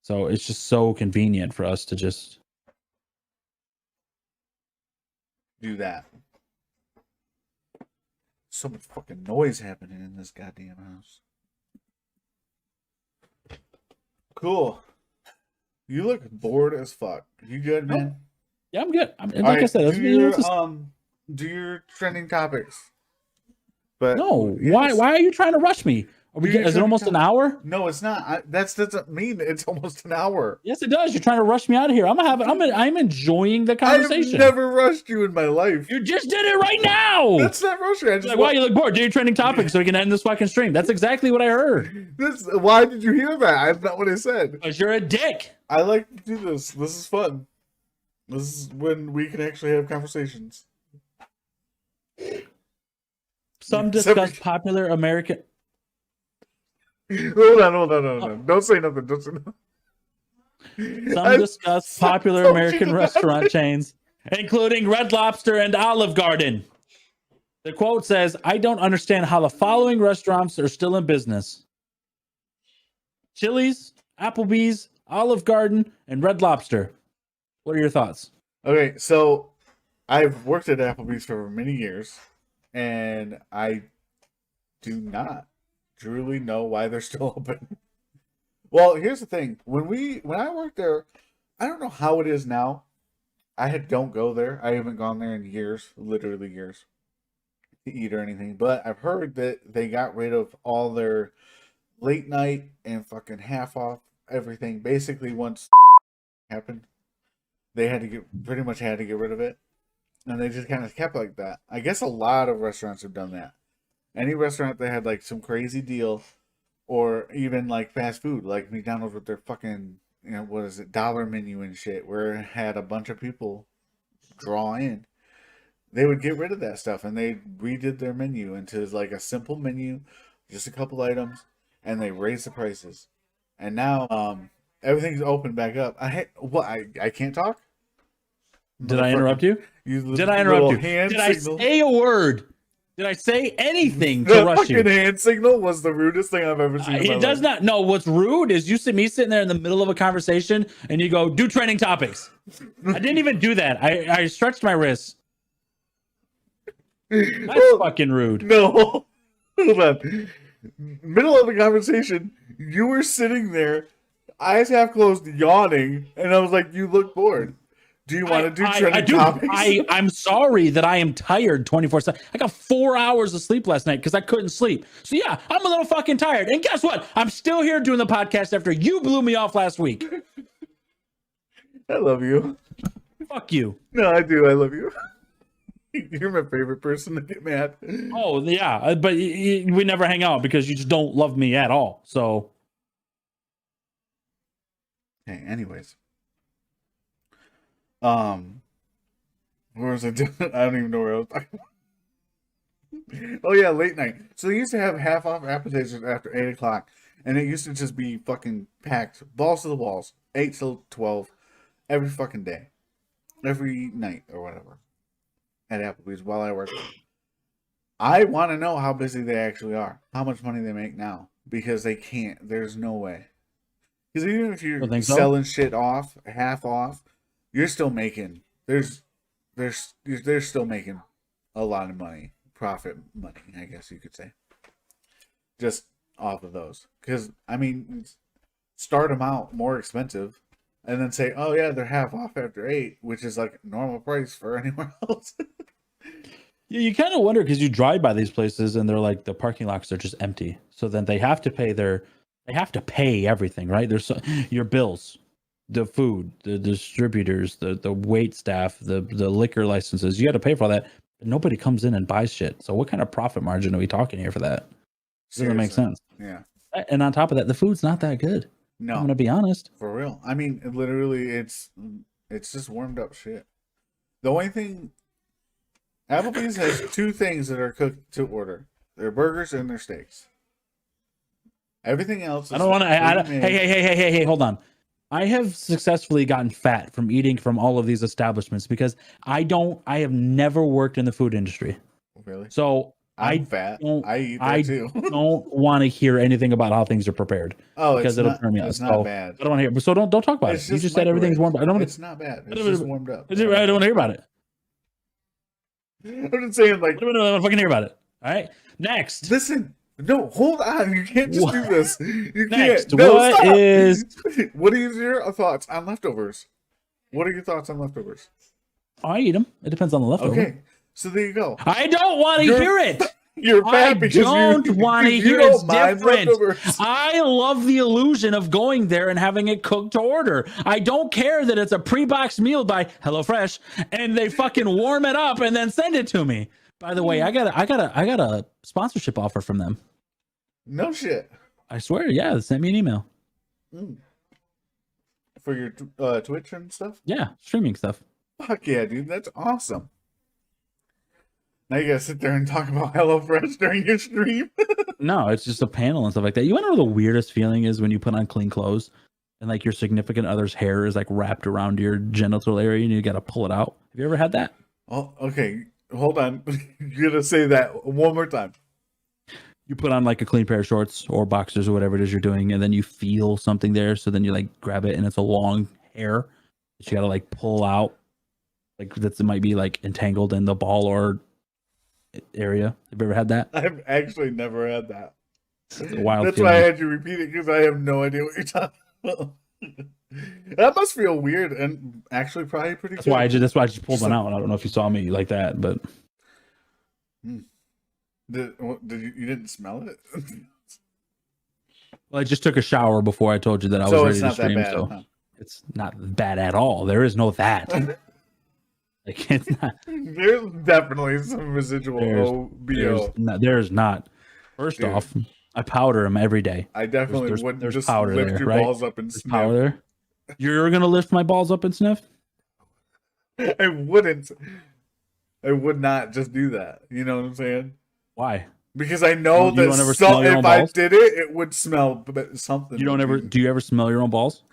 So it's just so convenient for us to just do that. So much fucking noise happening in this goddamn house. Cool. You look bored as fuck. You good, man? Yeah, I'm good. I said, do your trending topics. But no, why are you trying to rush me? Is it almost an hour? No, it's not. That doesn't mean it's almost an hour. Yes, it does. You're trying to rush me out of here. I'm enjoying the conversation. I've never rushed you in my life. You just did it right now. That's not rushing. I just why you look bored? Do your trending topic so we can end this fucking stream. That's exactly what I heard. Why did you hear that? That's not what I said. Because you're a dick. I like to do this. This is fun. This is when we can actually have conversations. Some discuss popular American. Hold on. Don't say nothing. Some discuss popular American restaurant chains, including Red Lobster and Olive Garden. The quote says, I don't understand how the following restaurants are still in business: Chili's, Applebee's, Olive Garden, and Red Lobster. What are your thoughts? Okay, so I've worked at Applebee's for many years, and I do not truly know why they're still open. Well, here's the thing. When I worked there, I don't know how it is now. Don't go there. I haven't gone there in years, literally years, to eat or anything. But I've heard that they got rid of all their late night and fucking half off everything. Basically, once happened, they pretty much had to get rid of it. And they just kind of kept like that. I guess a lot of restaurants have done that. Any restaurant that had like some crazy deal, or even like fast food, like McDonald's with their fucking, what is it, dollar menu and shit, where it had a bunch of people draw in. they would get rid of that stuff and they redid their menu into like a simple menu, just a couple items, and they raised the prices. And now everything's open back up. I can't talk. Did I interrupt you? Did I interrupt you? Did I say a word? Did I say anything to The rush you? fucking hand signal was the rudest thing I've ever seen. It does not. No, what's rude is you see me sitting there in the middle of a conversation and you go, do trending topics. I didn't even do that. I stretched my wrists. That's fucking rude. No, hold on. Middle of the conversation, you were sitting there, eyes half closed, yawning, and I was like, "You look bored. Do you want to do trending topics?" I'm sorry that I am tired 24/7. I got 4 hours of sleep last night because I couldn't sleep. So yeah, I'm a little fucking tired. And guess what? I'm still here doing the podcast after you blew me off last week. I love you. Fuck you. No, I do. I love you. You're my favorite person to get mad. Oh yeah, but we never hang out because you just don't love me at all. So, hey, anyways, where was I doing? I don't even know where I was talking about. Oh yeah, late night. So they used to have half off appetizers after 8 o'clock, and it used to just be fucking packed, balls to the walls, 8 till 12, every fucking day, every night or whatever. At Applebee's while I work. I want to know how busy they actually are, how much money they make now, because they can't. There's no way. Because even if you're selling shit off, half off, you're still making. They're still making a lot of money, profit money, I guess you could say, just off of those. Because I mean, start them out more expensive. And then say, oh yeah, they're half off after 8, which is like normal price for anywhere else. Yeah, you kind of wonder because you drive by these places and they're like the parking lots are just empty. So then they have to pay everything, right? There's your bills, the food, the distributors, the wait staff, the liquor licenses. You got to pay for all that. But nobody comes in and buys shit. So what kind of profit margin are we talking here for that? Doesn't make sense. Yeah. And on top of that, the food's not that good. No, I'm gonna be honest. For real. I mean, literally, it's just warmed up shit. The only thing, Applebee's has 2 things that are cooked to order: their burgers and their steaks. Everything else. Is I don't want to. Hey! Hold on. I have successfully gotten fat from eating from all of these establishments because I have never worked in the food industry. Really? So I'm fat. I eat that too. don't want to hear anything about how things are prepared. Oh, because it'll turn me out. It's not bad. I don't want to hear. So don't talk about it. You just said everything's warmed up. I don't want. It's not bad. It's just warmed up. I don't want to hear about it. I'm just saying, like, I don't want to fucking hear about it. All right. Next. Listen. No, hold on. You can't just do this. You Next. can't. No, What stop. is? What are your thoughts on leftovers? What are your thoughts on leftovers? I eat them. It depends on the leftover. Okay. So there you go. I don't want to hear it. You're fat because you don't want to hear don't it's mind different. leftovers. I love the illusion of going there and having it cooked to order. I don't care that it's a pre-boxed meal by HelloFresh and they fucking warm it up and then send it to me. By the way, I got a sponsorship offer from them. No shit. I swear, yeah, they sent me an email. For your Twitch and stuff? Yeah, streaming stuff. Fuck yeah, dude. That's awesome. Now you gotta sit there and talk about HelloFresh during your stream. No, it's just a panel and stuff like that. You want to know the weirdest feeling is when you put on clean clothes and like your significant other's hair is like wrapped around your genital area and you got to pull it out. Have you ever had that? Oh, okay. Hold on. You gotta say that one more time. You put on like a clean pair of shorts or boxers or whatever it is you're doing, and then you feel something there. So then you like grab it and it's a long hair that you got to like pull out. Like that might be like entangled in the ball or area. Have you ever had that? I've actually never had that. It's a wild That's feeling. why I had you repeat it because I have no idea what you're talking about. That must feel weird and actually probably pretty That's good. why I just pulled one out. I don't know if you saw me like that, but you didn't smell it? well, I just took a shower before I told you that I was So ready it's to not that stream. bad, So huh? it's not bad at all. There is no that. Like it's not. There's definitely some residual OBO. There's not. First Dude. off, I powder them every day. I definitely There's wouldn't there's just powder lift there, your right? balls up and There's sniff. powder there. You're gonna lift my balls up and sniff? I wouldn't. I would not just do that. You know what I'm saying? Why? Because I know You don't that ever smell your own if I balls? did it, it would smell something. You don't would ever? be- Do you ever smell your own balls?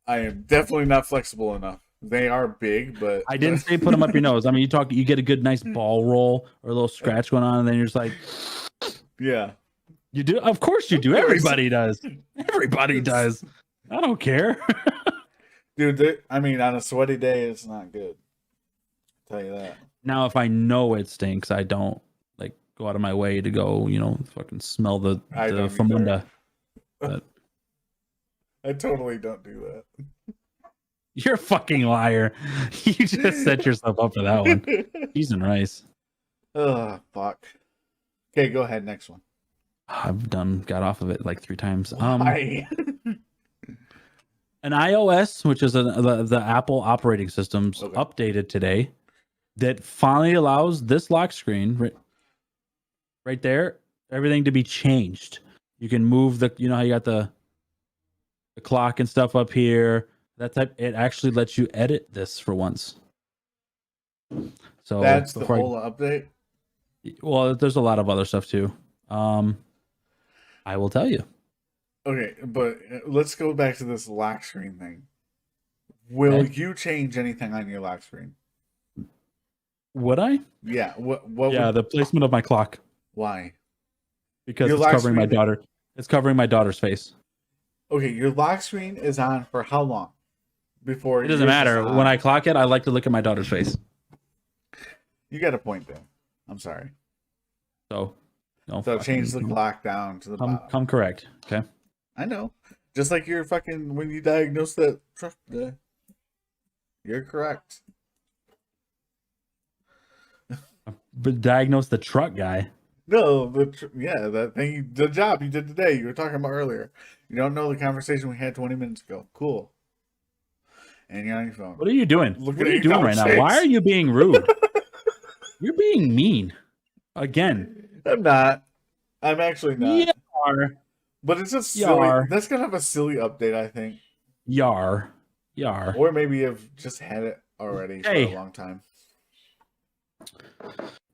I am definitely not flexible enough. They are big, but I didn't say put them up your nose. I mean, you get a good, nice ball roll or a little scratch going on, and then you're just like, yeah. you do. Of course you do. Of course. Everybody does. Everybody does. I don't care. Dude, I mean, on a sweaty day, it's not good. I'll tell you that. Now, if I know it stinks, I don't like go out of my way to go, fucking smell the I don't either. famunda. But I totally don't do that. you're a fucking liar. You just set yourself up for that one. Cheese and rice. Oh, fuck. Okay, go ahead. Next one. I've got off of it like 3 times. Why? An iOS, which is the Apple operating systems, Okay. updated today that finally allows this lock screen right there, everything to be changed. You can move how you got the clock and stuff up here. That type, it actually lets you edit this for once. So That's the before whole update? well, there's a lot of other stuff too. I will tell you. Okay, but let's go back to this lock screen thing. Will Okay. you change anything on your lock screen? Would I? Yeah. What Yeah, would, the placement of my clock, why? because Your it's lock covering my screen- daughter. It's covering my daughter's face. Okay, your lock screen is on for how long? Before It doesn't yours is matter. on? When I clock it, I like to look at my daughter's face. You got a point there. I'm sorry. So, So change the clock down to the bottom. Come correct. Okay. I know. Just like you're fucking when you diagnose that truck. You're correct. But diagnose the truck guy. No, that thing, the job you did today, you were talking about earlier. You don't know the conversation we had 20 minutes ago. Cool. And you're on your phone. What are you doing? Look What at are you your doing right now? face. Why are you being rude? You're being mean. Again. I'm not. I'm actually not. You are. But it's just You silly. are. That's gonna have a silly update, I think. Yar. Or maybe you've just had it already for Hey. a long time.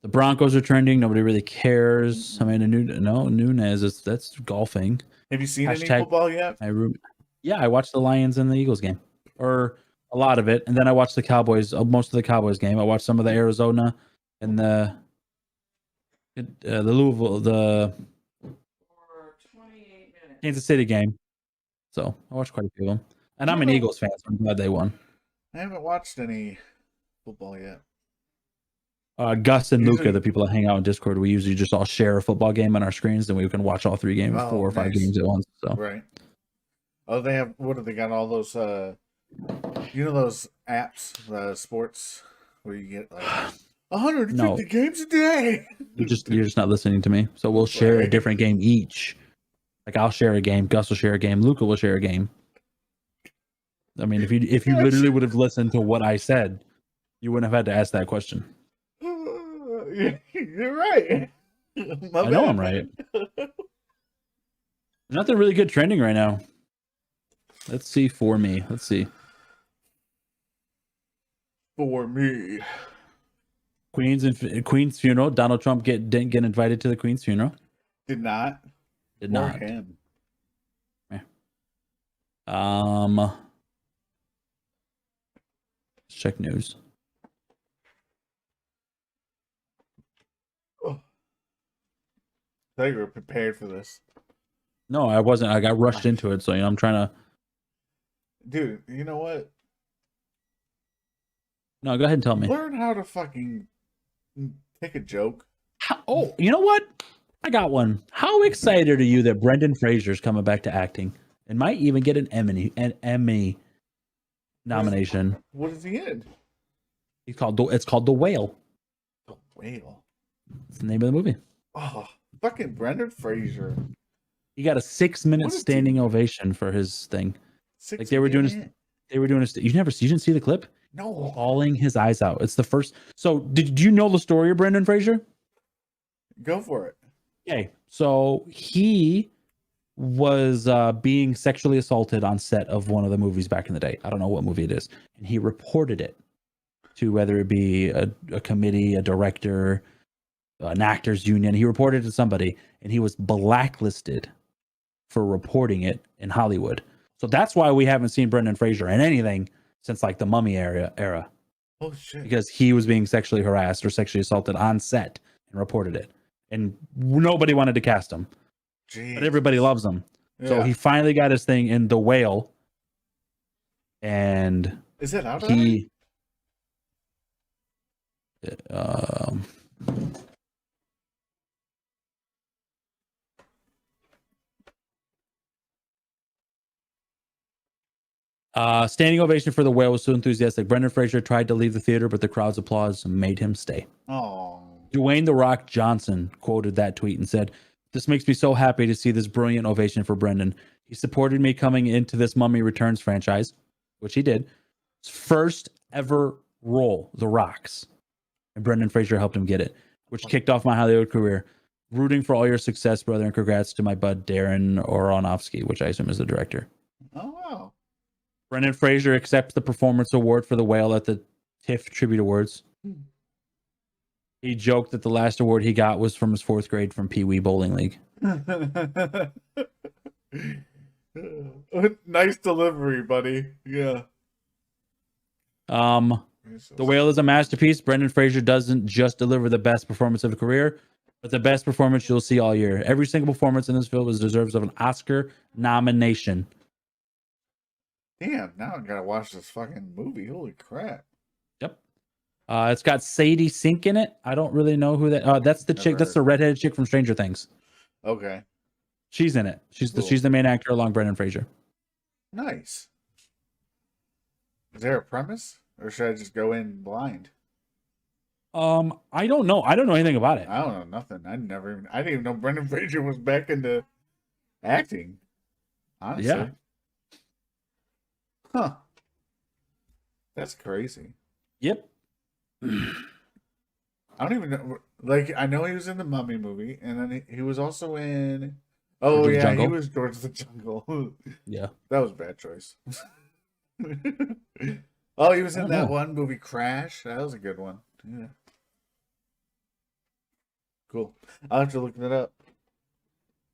The Broncos are trending. Nobody really cares. I mean, Nunez, that's golfing. Have you seen any Hashtag- football yet? I watched the Lions and the Eagles game, or a lot of it, and then I watched the Cowboys, most of the Cowboys game. I watched some of the Arizona and the Louisville, the Kansas City game. So I watched quite a few of them, and I'm an Eagles fan, so I'm glad they won. I haven't watched any football yet. Gus and Usually- Luca, the people that hang out in Discord, we usually just all share a football game on our screens, and we can watch all 3 games, Oh, 4 or 5 nice. games at once. So Right. Oh, they have. What have they got? All those. Those apps, sports, where you get like 150 No. games a day. you're just not listening to me. So we'll share a Right. different game each. Like I'll share a game, Gus will share a game, Luca will share a game. I mean, if you literally would have listened to what I said, you wouldn't have had to ask that question. You're right. I know I'm right. There's nothing really good trending right now. Let's see for me. Let's see. For me. Queen's funeral. Donald Trump didn't get invited to the Queen's funeral. Did not. Did Or not. him. Let's check news. Oh. I thought you were prepared for this. No, I wasn't. I got rushed into it, so I'm trying to. Dude, you know what? No, go ahead and tell me. Learn how to fucking take a joke. Oh, you know what? I got one. How excited are you that Brendan Fraser's coming back to acting and might even get an Emmy nomination? What is he in? It's called The Whale. The Whale. It's the name of the movie. Oh, fucking Brendan Fraser. He got a 6-minute What is standing ovation for his thing. 6 Like they were doing minute? you didn't see the clip? No. Bawling his eyes out. It's the first. So did you know the story of Brendan Fraser? Go for it. Okay, so he was being sexually assaulted on set of one of the movies back in the day. I don't know what movie it is, and he reported it. to whether it be a committee, a director, an actors union. He reported to somebody, and he was blacklisted for reporting it in Hollywood. So that's why we haven't seen Brendan Fraser in anything since like the Mummy era, Oh shit! because he was being sexually harassed or sexually assaulted on set and reported it, and nobody wanted to cast him, but everybody loves him. So he finally got his thing in The Whale, and is it out already? Standing ovation for The Whale was so enthusiastic. Brendan Fraser tried to leave the theater, but the crowd's applause made him stay. Oh, Dwayne The Rock Johnson quoted that tweet and said, "This makes me so happy to see this brilliant ovation for Brendan. He supported me coming into this Mummy Returns franchise," which he did. His first ever role, The Rock's. And Brendan Fraser helped him get it, which kicked off my Hollywood career. Rooting for all your success, brother, and congrats to my bud Darren Aronofsky, which I assume is the director. oh wow! Brendan Fraser accepts the performance award for The Whale at the TIFF Tribute Awards. He joked that the last award he got was from his 4th grade from Pee Wee Bowling League. Nice delivery, buddy. Yeah. The Whale is a masterpiece. Brendan Fraser doesn't just deliver the best performance of a career, but the best performance you'll see all year. Every single performance in this film deserves of an Oscar nomination. Damn, now I gotta watch this fucking movie. Holy crap. Yep. It's got Sadie Sink in it. I don't really know who that. That's the chick. That's the redheaded chick from Stranger Things. Okay. She's in it. She's Cool. the main actor along Brendan Fraser. Nice. Is there a premise? Or should I just go in blind? I don't know. I don't know anything about it. I don't know nothing. I didn't even know Brendan Fraser was back into acting. Honestly. Yeah. Huh. That's crazy. Yep. I don't even know. Like, I know he was in the Mummy movie, and then he was also in. Oh, George of the yeah, Jungle. he was George of the Jungle. Yeah. That was a bad choice. Oh, he was I in don't that know. one movie, Crash. That was a good one. Yeah. Cool. I'll have to look that up.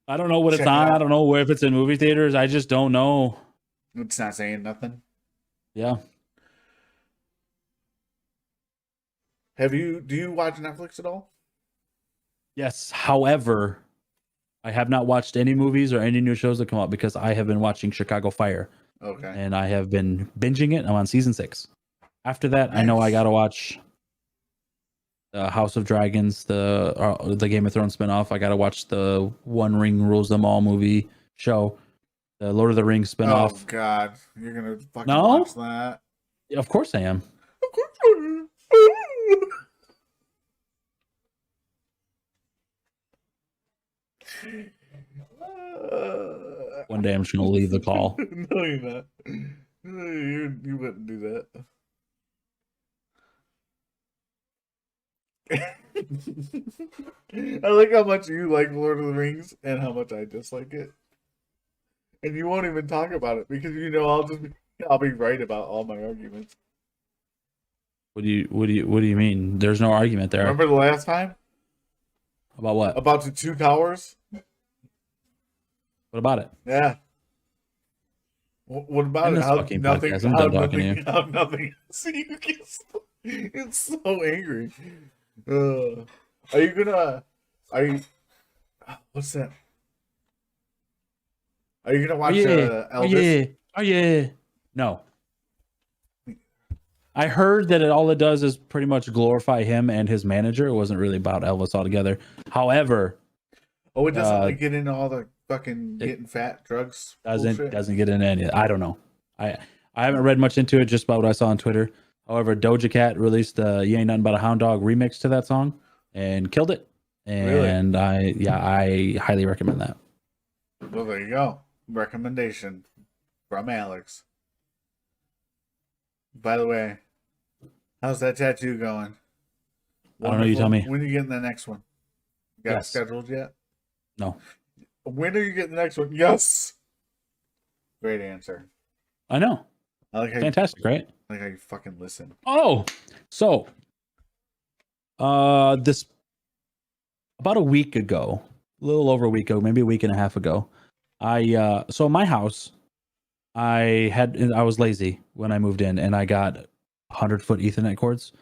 I don't know what Check it's it on. out. I don't know if it's in movie theaters. I just don't know. It's not saying nothing. Yeah. Do you watch Netflix at all? Yes. However, I have not watched any movies or any new shows that come out because I have been watching Chicago Fire Okay. and I have been binging it. I'm on season 6. After that, I know I Nice. got to watch House of Dragons, the Game of Thrones spinoff. I got to watch the One Ring Rules Them All movie show, the Lord of the Rings Oh, spinoff. God. You're going to fucking No? watch that? Of course I am. One day I'm just going to leave the call. No, you're not. You wouldn't do that. I like how much you like Lord of the Rings and how much I dislike it. And you won't even talk about it because you know I'll be right about all my arguments. What do you mean? There's no argument there. Remember the last time About what? about the two towers? What about it? Yeah. What about End it? this How fucking nothing? podcast. I'm How done talking to nothing? How nothing? See, you get it's so angry. Are you gonna? Are you? What's that? Are you gonna watch Oh Elvis? yeah. No. I heard that all it does is pretty much glorify him and his manager. It wasn't really about Elvis altogether. However, Oh, it doesn't like get into all the fucking getting fat drugs. bullshit? doesn't get into any. I don't know. I haven't read much into it. Just about what I saw on Twitter. However, Doja Cat released "You Ain't Nothing But a Hound Dog" remix to that song and killed it. And I highly recommend that. Well, there you go. Recommendation from Alex. By the way, how's that tattoo going? I don't know, you tell me. When are you getting the next one? Got it Yes. scheduled yet? No, When are you getting the next one? Yes. Great answer. I know. I like how Fantastic, right? I like how you fucking listen. Oh, so this about a week ago, a little over a week ago, maybe a week and a half ago, so my house, I was lazy when I moved in, and I got 100-foot Ethernet cords,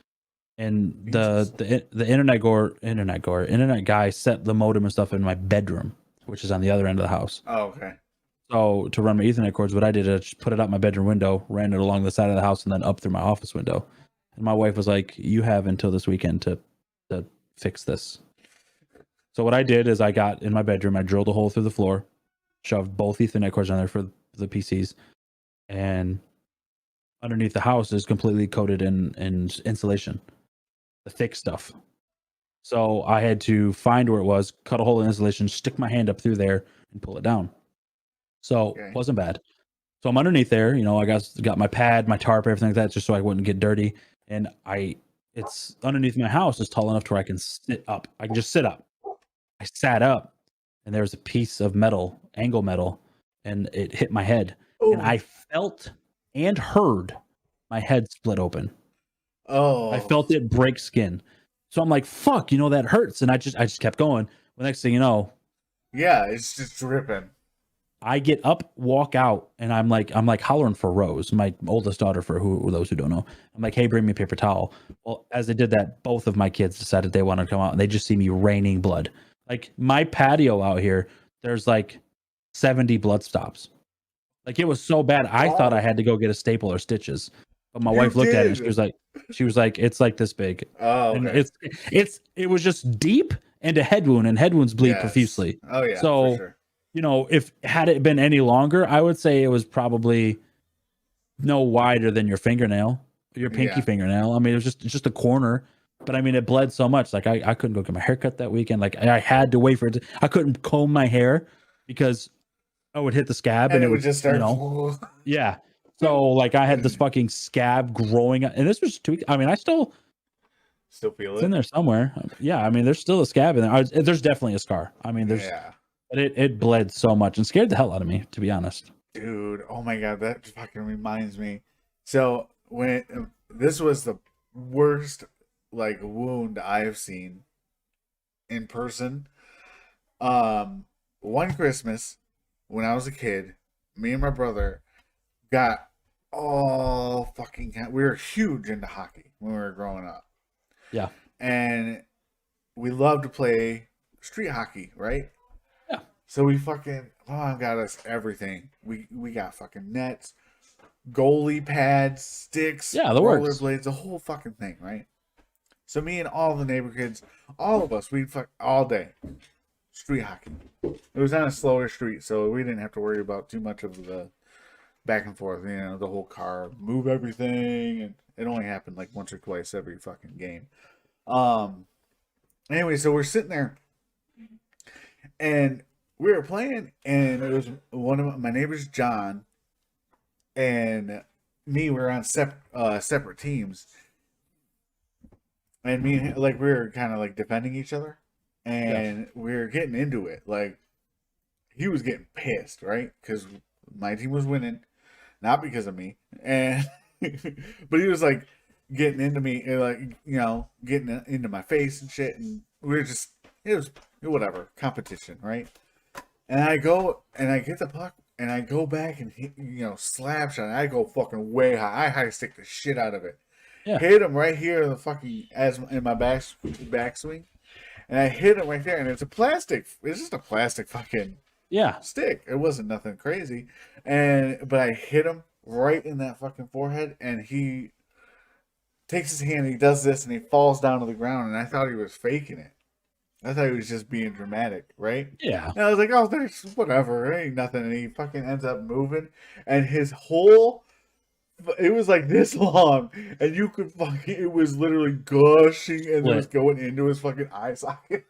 and the internet guy set the modem and stuff in my bedroom, which is on the other end of the house. Oh, okay. So to run my Ethernet cords, what I did is just put it out my bedroom window, ran it along the side of the house, and then up through my office window. And my wife was like, "You have until this weekend to fix this." So what I did is I got in my bedroom, I drilled a hole through the floor, shoved both Ethernet cords on there for the PCs, and underneath the house is completely coated in insulation, the thick stuff. So I had to find where it was, cut a hole in insulation, stick my hand up through there, and pull it down. So Okay. wasn't bad. So I'm underneath there, I got my pad, my tarp, everything like that, just so I wouldn't get dirty. And it's underneath my house is tall enough to where I can sit up. I can just sit up. I sat up, and there was a piece of metal, angle metal, and it hit my head. Ooh. And I felt and heard my head split open. Oh. I felt it break skin. So I'm like, fuck, that hurts. And I just kept going. The next thing you know, Yeah, it's just dripping. I get up, walk out, and I'm like hollering for Rose, my oldest daughter, for those who don't know. I'm like, hey, bring me a paper towel. Well, as I did that, both of my kids decided they wanted to come out, and they just see me raining blood. Like my patio out here, there's like 70 blood stops. Like it was so bad, I thought I had to go get a staple or stitches. But my wife looked at it, and she was like, it's like this big. Oh, okay. And it was just deep and a head wound, and head wounds bleed Yes. profusely. Oh yeah. So, for sure. If had it been any longer, I would say it was probably no wider than your fingernail, your pinky fingernail. I mean, it was just a corner, but I mean, it bled so much. Like I couldn't go get my hair cut that weekend. Like I had to wait for it. I couldn't comb my hair because I would hit the scab and it would just start. Yeah. So like I had this fucking scab growing up, and this was 2 weeks. I mean, I still feel it's it in there somewhere. Yeah. I mean, there's still a scab in there. There's definitely a scar. I mean, but it bled so much and scared the hell out of me, to be honest. Dude, oh my god, that fucking reminds me. So this was the worst wound I've seen in person. One Christmas when I was a kid, me and my brother got all fucking. We were huge into hockey when we were growing up. Yeah, and we loved to play street hockey, right? So we Mom got us everything. We got fucking nets, goalie pads, sticks, rollerblades, the whole fucking thing, right? So me and all the neighbor kids, all of us, we'd fuck all day. Street hockey. It was on a slower street, so we didn't have to worry about too much of the back and forth, the whole car, move everything, and it only happened like once or twice every fucking game. Anyway, so we're sitting there, and we were playing, and it was one of my neighbors, John, and me. We were on separate teams, and me, we were kind of defending each other, and we were getting into it. Like he was getting pissed, right? Because my team was winning, not because of me, and but he was getting into me, getting into my face and shit, and we were just whatever competition, right? And I go and I get the puck and I go back and hit, slap shot. And I go fucking way high. I high stick the shit out of it. Yeah. Hit him right here in the fucking in my backswing, and I hit him right there. And it's just a plastic fucking stick. It wasn't nothing crazy, but I hit him right in that fucking forehead, and he takes his hand, and he does this, and he falls down to the ground. And I thought he was faking it. I thought he was just being dramatic, right? Yeah. And I was like, oh, there's whatever. It ain't nothing. And he fucking ends up moving. And his whole... It was this long. And you could it was literally gushing and it was going into his fucking eye socket.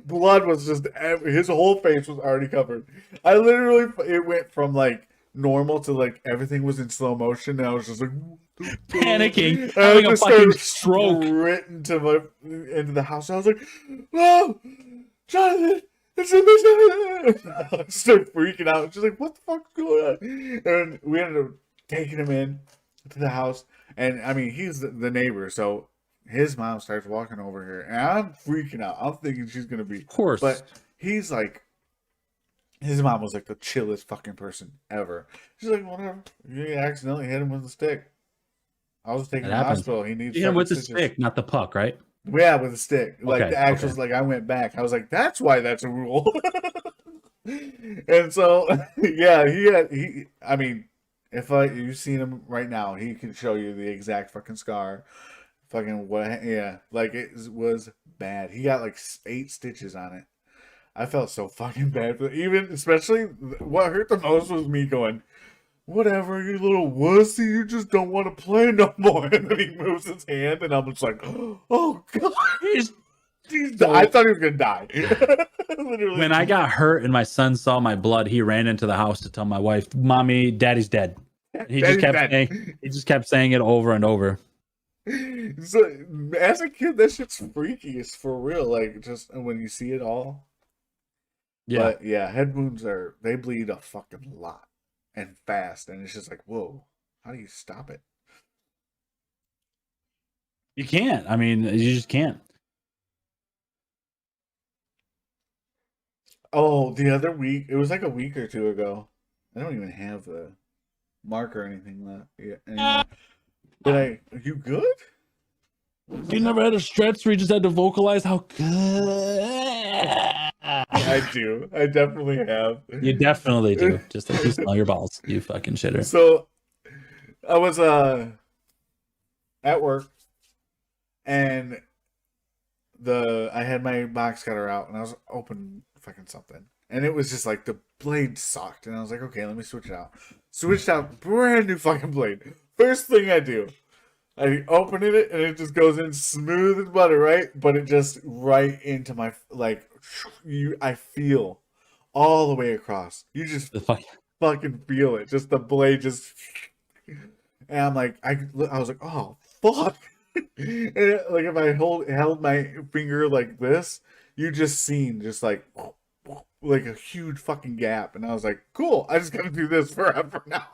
Blood was just... His whole face was already covered. I literally... It went from normal to everything was in slow motion. And I was just panicking, having a fucking stroke. Into the house. I was like, "Oh, Jonathan, it's a mission!" I started freaking out. She's like, "What the fuck's going on?" And we ended up taking him in, to the house, and I mean he's the neighbor, so his mom starts walking over here, and I'm freaking out. I'm thinking she's gonna be, Of course. but he's like, his mom was like the chillest fucking person ever. She's like, whatever. You accidentally hit him with a stick. I was taking It him to the happens. hospital. He needs You hit him with the stitches. stick, not the puck, right? Yeah, with a stick. Like Okay, the actual, like I went back. I was like, that's why that's a rule. And so, yeah, he. I mean, if you've seen him right now, he can show you the exact fucking scar. Fucking what? Yeah, like it was bad. He got like 8 stitches on it. I felt so fucking bad for even, especially what hurt the most was me going, whatever, you little wussy, you just don't want to play no more. And then he moves his hand, and I'm just like, oh god, I thought he was gonna die. Literally. When I got hurt and my son saw my blood, he ran into the house to tell my wife, "Mommy, Daddy's dead." He just kept saying it over and over. So as a kid, that shit's freaky. It's for real. Like just when you see it all. Yeah. But yeah, head wounds they bleed a fucking lot and fast, and it's just like, whoa, how do you stop it? You can't. I mean, you just can't. Oh, the other week, it was like a week or 2 ago. I don't even have the mark or anything left yet anymore. But are you good? You never had a stretch where you just had to vocalize how good. I do. I definitely have. You definitely do. Just like you smell your balls, you fucking shitter. So I was at work, and I had my box cutter out, and I was opening fucking something, and it was just like the blade sucked, and I was like, okay, let me switch it out. Switched out, brand new fucking blade. First thing I do, I open it, and it just goes in smooth as butter, right? But it just right into my I feel all the way across. You just The fuck. fucking feel it. Just the blade just, and I'm like, I was like, oh fuck. And like if I held my finger like this, you just seen just like a huge fucking gap, and I was like, cool, I just gotta do this forever now.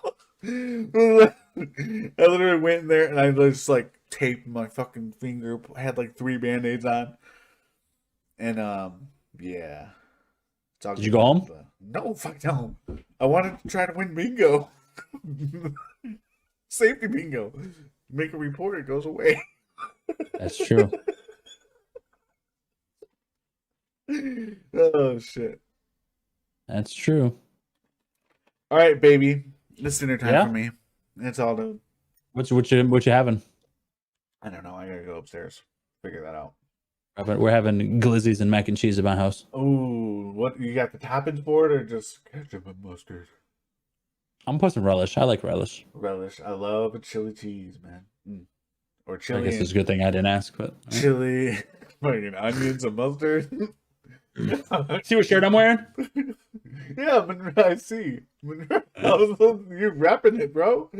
I literally went in there and I just like taped my fucking finger, had like 3 band-aids on, and yeah. Did you go home? No, fuck no. I wanted to try to win bingo. Safety bingo. Make a report, it goes away. That's true. Oh shit. That's true. All right, baby. It's dinner time Yeah? for me. It's all done. What you having? I don't know. I gotta go upstairs. Figure that out. We're having glizzies and mac and cheese at my house. Oh, what you got the toppings board or just ketchup and mustard? I'm putting relish. I like relish. Relish. I love a chili cheese, man. Or I chili. guess it's a good thing I didn't ask, but Chili, fucking onions and mustard. see what shirt I'm wearing? Yeah, I see. You're rapping it, bro.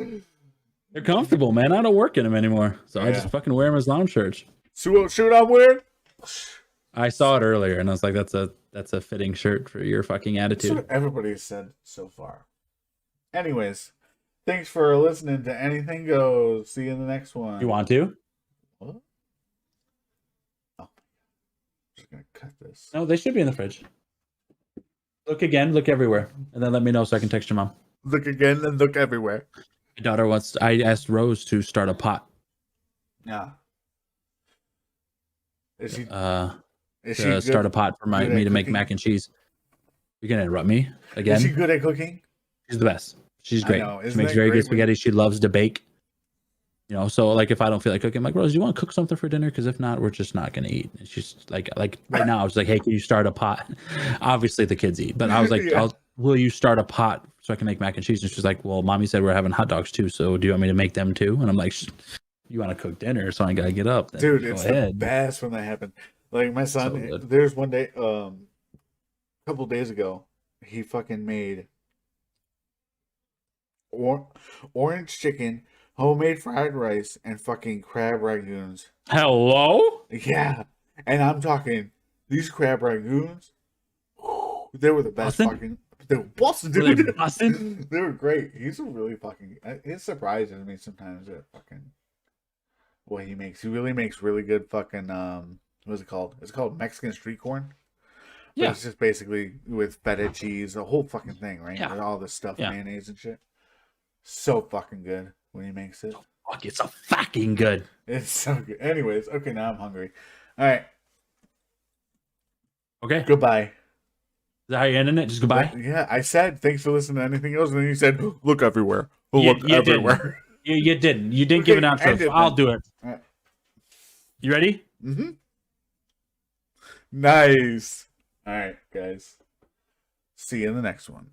They're comfortable, man. I don't work in them anymore, so I Yeah. just fucking wear them as lounge shirts. See what I'm wearing? I saw it earlier, and I was like, "That's a fitting shirt for your fucking That's attitude." what everybody has said so far. Anyways, thanks for listening to Anything Goes. See you in the next one. You want to? What? Oh, I'm just gonna cut this. No, they should be in the fridge. Look again. Look everywhere, and then let me know so I can text your mom. Look again and look everywhere. My daughter wants. I asked Rose to start a pot. Yeah. Is she? Is To start a pot for good me at to make cooking? mac and cheese. You're gonna interrupt me Is again? she good at cooking? She's the best. She's I great. know. She Isn't makes that very great good when- spaghetti. She loves to bake. You know, so like if I don't feel like cooking, I'm like, Rose, do you want to cook something for dinner? Because if not, we're just not gonna eat. And she's like right now, I was like, hey, can you start a pot? Obviously, the kids eat, but I was like, Yeah. will you start a pot so I can make mac and cheese? And she's like, well, mommy said we're having hot dogs too, so do you want me to make them too? And I'm like, you want to cook dinner, so I gotta get up. Then Dude, go it's the ahead. best when that happened. Like my son, So good. there's one day, a couple days ago, he fucking made orange chicken, homemade fried rice, and fucking crab ragoons. Hello? Yeah, and I'm talking these crab ragoons. They were the best Austin? fucking. They were busted, Were they dude. busted? They were great. He's a really fucking. It surprises me sometimes that fucking what he makes. He really makes really good fucking. What's it called? It's called Mexican street corn. But Yeah. it's just basically with feta cheese, the whole fucking thing, right? Yeah. And all this stuff, Yeah. mayonnaise and shit. So fucking good when he makes it. Fuck, it's so fucking good. It's so good. Anyways, okay, now I'm hungry. All right, Okay. Is goodbye. that how you ending it? Just goodbye? Yeah, I said thanks for listening to anything else, and then you said look everywhere. You- Look you everywhere. You didn't. You didn't give an Okay, end outro. it I'll then. do it. All right. You ready? Mm-hmm. Nice. All right, guys. See you in the next one.